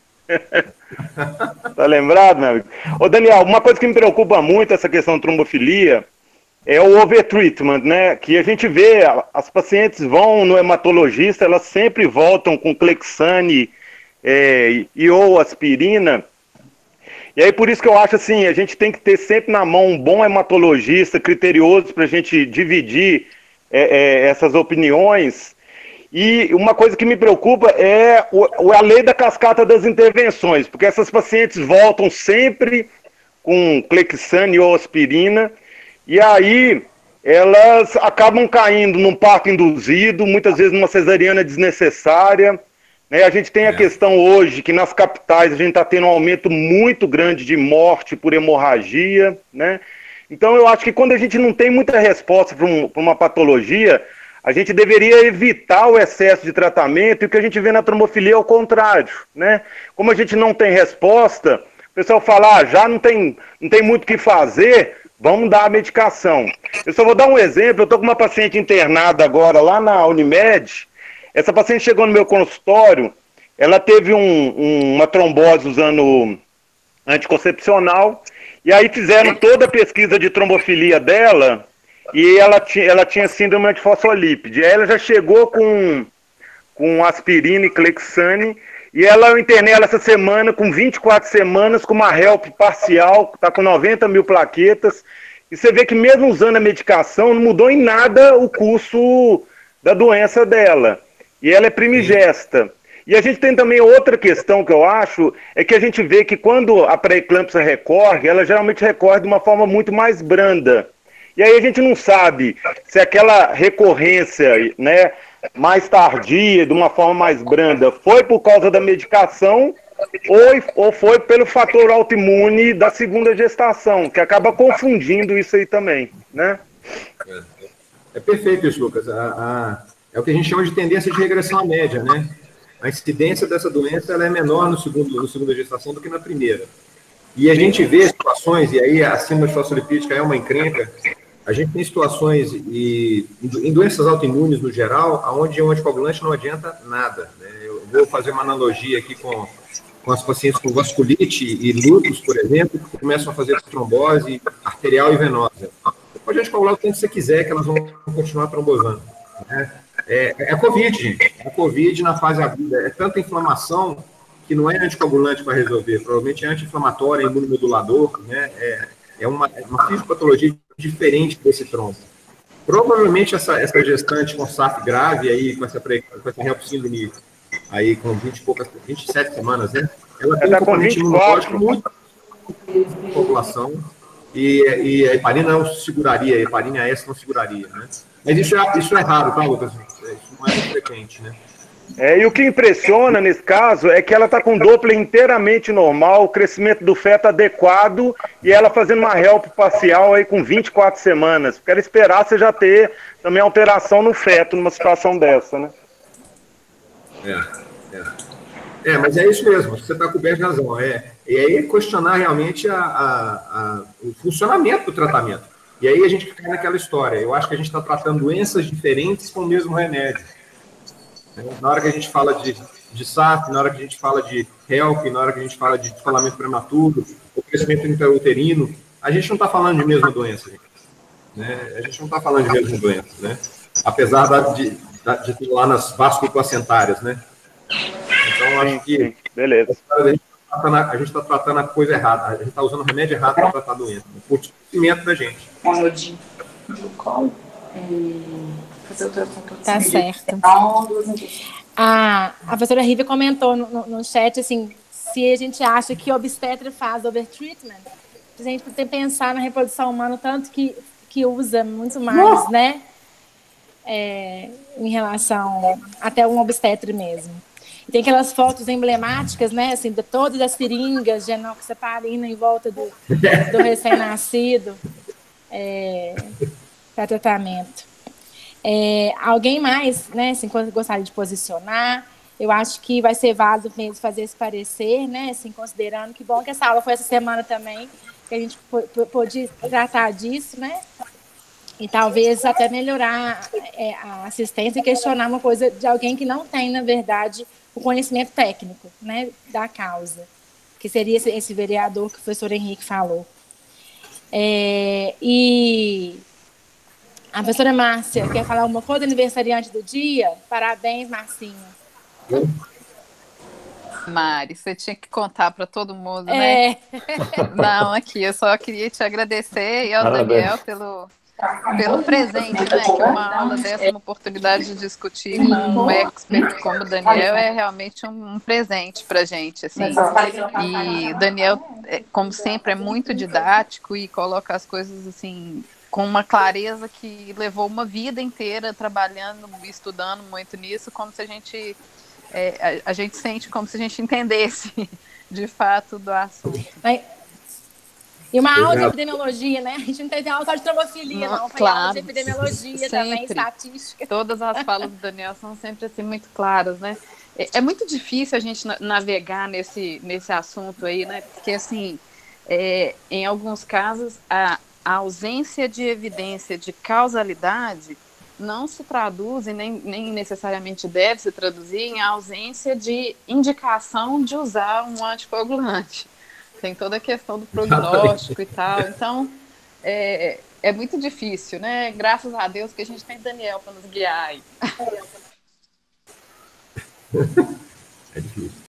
[SPEAKER 5] Tá lembrado, meu amigo? Ô, Daniel, uma coisa que me preocupa muito, essa questão de trombofilia, é o overtreatment, né? Que a gente vê, as pacientes vão no hematologista, elas sempre voltam com Clexane e ou aspirina. E aí por isso que eu acho assim, a gente tem que ter sempre na mão um bom hematologista criterioso para a gente dividir essas opiniões. E uma coisa que me preocupa é a lei da cascata das intervenções, porque essas pacientes voltam sempre com Clexane ou aspirina, e aí elas acabam caindo num parto induzido, muitas vezes numa cesariana desnecessária. Né? A gente tem a questão hoje que nas capitais a gente está tendo um aumento muito grande de morte por hemorragia. Né? Então eu acho que quando a gente não tem muita resposta para uma patologia, a gente deveria evitar o excesso de tratamento, e o que a gente vê na trombofilia é o contrário, né? Como a gente não tem resposta, o pessoal fala, já não tem muito o que fazer, vamos dar a medicação. Eu só vou dar um exemplo, eu estou com uma paciente internada agora lá na Unimed. Essa paciente chegou no meu consultório, ela teve uma trombose usando anticoncepcional, e aí fizeram toda a pesquisa de trombofilia dela,
[SPEAKER 10] e ela tinha síndrome antifosfolípide. Aí ela já chegou com aspirina e Clexane, e eu internei ela essa semana com 24 semanas, com uma HELP parcial, está com 90 mil plaquetas, e você vê que mesmo usando a medicação, não mudou em nada o curso da doença dela. E ela é primigesta. E a gente tem também outra questão que eu acho, é que a gente vê que quando a pré-eclâmpsia recorre, ela geralmente recorre de uma forma muito mais branda. E aí a gente não sabe se aquela recorrência, né, mais tardia, de uma forma mais branda, foi por causa da medicação ou foi pelo fator autoimune da segunda gestação, que acaba confundindo isso aí também, né?
[SPEAKER 1] É perfeito isso, Lucas. É o que a gente chama de tendência de regressão à média, né? A incidência dessa doença ela é menor no segunda gestação do que na primeira. E a gente vê situações, e aí a síndrome fosfolipídica é uma encrenca, a gente tem situações em doenças autoimunes no geral, onde o anticoagulante não adianta nada, né? Eu vou fazer uma analogia aqui com as pacientes com vasculite e lúpus, por exemplo, que começam a fazer trombose arterial e venosa. Você pode anticoagular o tempo que você quiser, que elas vão continuar trombosando, né? É a Covid, gente. É a Covid na fase aguda. É tanta inflamação que não é anticoagulante para resolver. Provavelmente é anti-inflamatório, é imunomodulador, né? É uma fisiopatologia diferente desse trombo. Provavelmente essa gestante com SAF grave, aí, com essa HELP síndrome aí com 27 semanas, né? Ela tem um componente imunológico muito na população e a heparina não seguraria, a heparina S não seguraria, né? Mas isso é raro, tá, Lucas? Isso não é muito frequente, né?
[SPEAKER 10] E o que impressiona nesse caso é que ela está com Doppler inteiramente normal, o crescimento do feto adequado e ela fazendo uma HELP parcial aí com 24 semanas. Quero esperar você já ter também alteração no feto numa situação dessa, né?
[SPEAKER 1] Mas é isso mesmo, você está coberto de razão. E aí questionar realmente o funcionamento do tratamento. E aí a gente cai naquela história. Eu acho que a gente está tratando doenças diferentes com o mesmo remédio. Na hora que a gente fala de SAF, na hora que a gente fala de HELP, na hora que a gente fala de descolamento prematuro, o crescimento intrauterino, a gente não está falando de mesma doença, gente, né? A gente não está falando de mesma doença, né? Apesar de ter lá nas vasculoplacentárias, né? Então, acho que
[SPEAKER 10] beleza.
[SPEAKER 1] A gente está tratando a coisa errada, a gente está usando o remédio errado para tratar a doença, o crescimento da gente.
[SPEAKER 2] Tá certo. A professora Rívia comentou no chat, assim, se a gente acha que o obstetra faz overtreatment, a gente tem que pensar na reprodução humana, tanto que usa muito mais, né? Em relação até um obstetra mesmo. E tem aquelas fotos emblemáticas, né? Assim, de todas as seringas de enoxaparina em volta do recém-nascido para tratamento. Alguém mais, né, assim, gostaria de posicionar? Eu acho que vai ser válido mesmo fazer esse parecer, né, assim, considerando que bom que essa aula foi essa semana também, que a gente pôde tratar disso, né, e talvez até melhorar a assistência e questionar uma coisa de alguém que não tem, na verdade, o conhecimento técnico, né, da causa, que seria esse vereador que o professor Henrique falou. E a professora Márcia quer falar alguma coisa, aniversariante do dia? Parabéns, Marcinha.
[SPEAKER 9] Mari, você tinha que contar para todo mundo, né? Não, aqui, eu só queria te agradecer e ao Daniel pelo presente, né? Que uma aula dessa, uma oportunidade de discutir com um expert como o Daniel é realmente um presente para a gente, assim. E o Daniel, como sempre, é muito didático e coloca as coisas, assim, com uma clareza que levou uma vida inteira trabalhando e estudando muito nisso, como se a gente sente como se a gente entendesse de fato do assunto.
[SPEAKER 2] E uma aula de epidemiologia, né? A gente não teve aula só de trombofilia, não. Foi aula de epidemiologia sempre. Também, estatística.
[SPEAKER 9] Todas as falas do Daniel são sempre assim, muito claras, né? É muito difícil a gente navegar nesse assunto aí, né? Porque, assim, em alguns casos, a ausência de evidência de causalidade não se traduz, e nem necessariamente deve se traduzir, em ausência de indicação de usar um anticoagulante. Tem toda a questão do prognóstico e tal. Então, é muito difícil, né? Graças a Deus que a gente tem Daniel para nos guiar aí.
[SPEAKER 1] É difícil.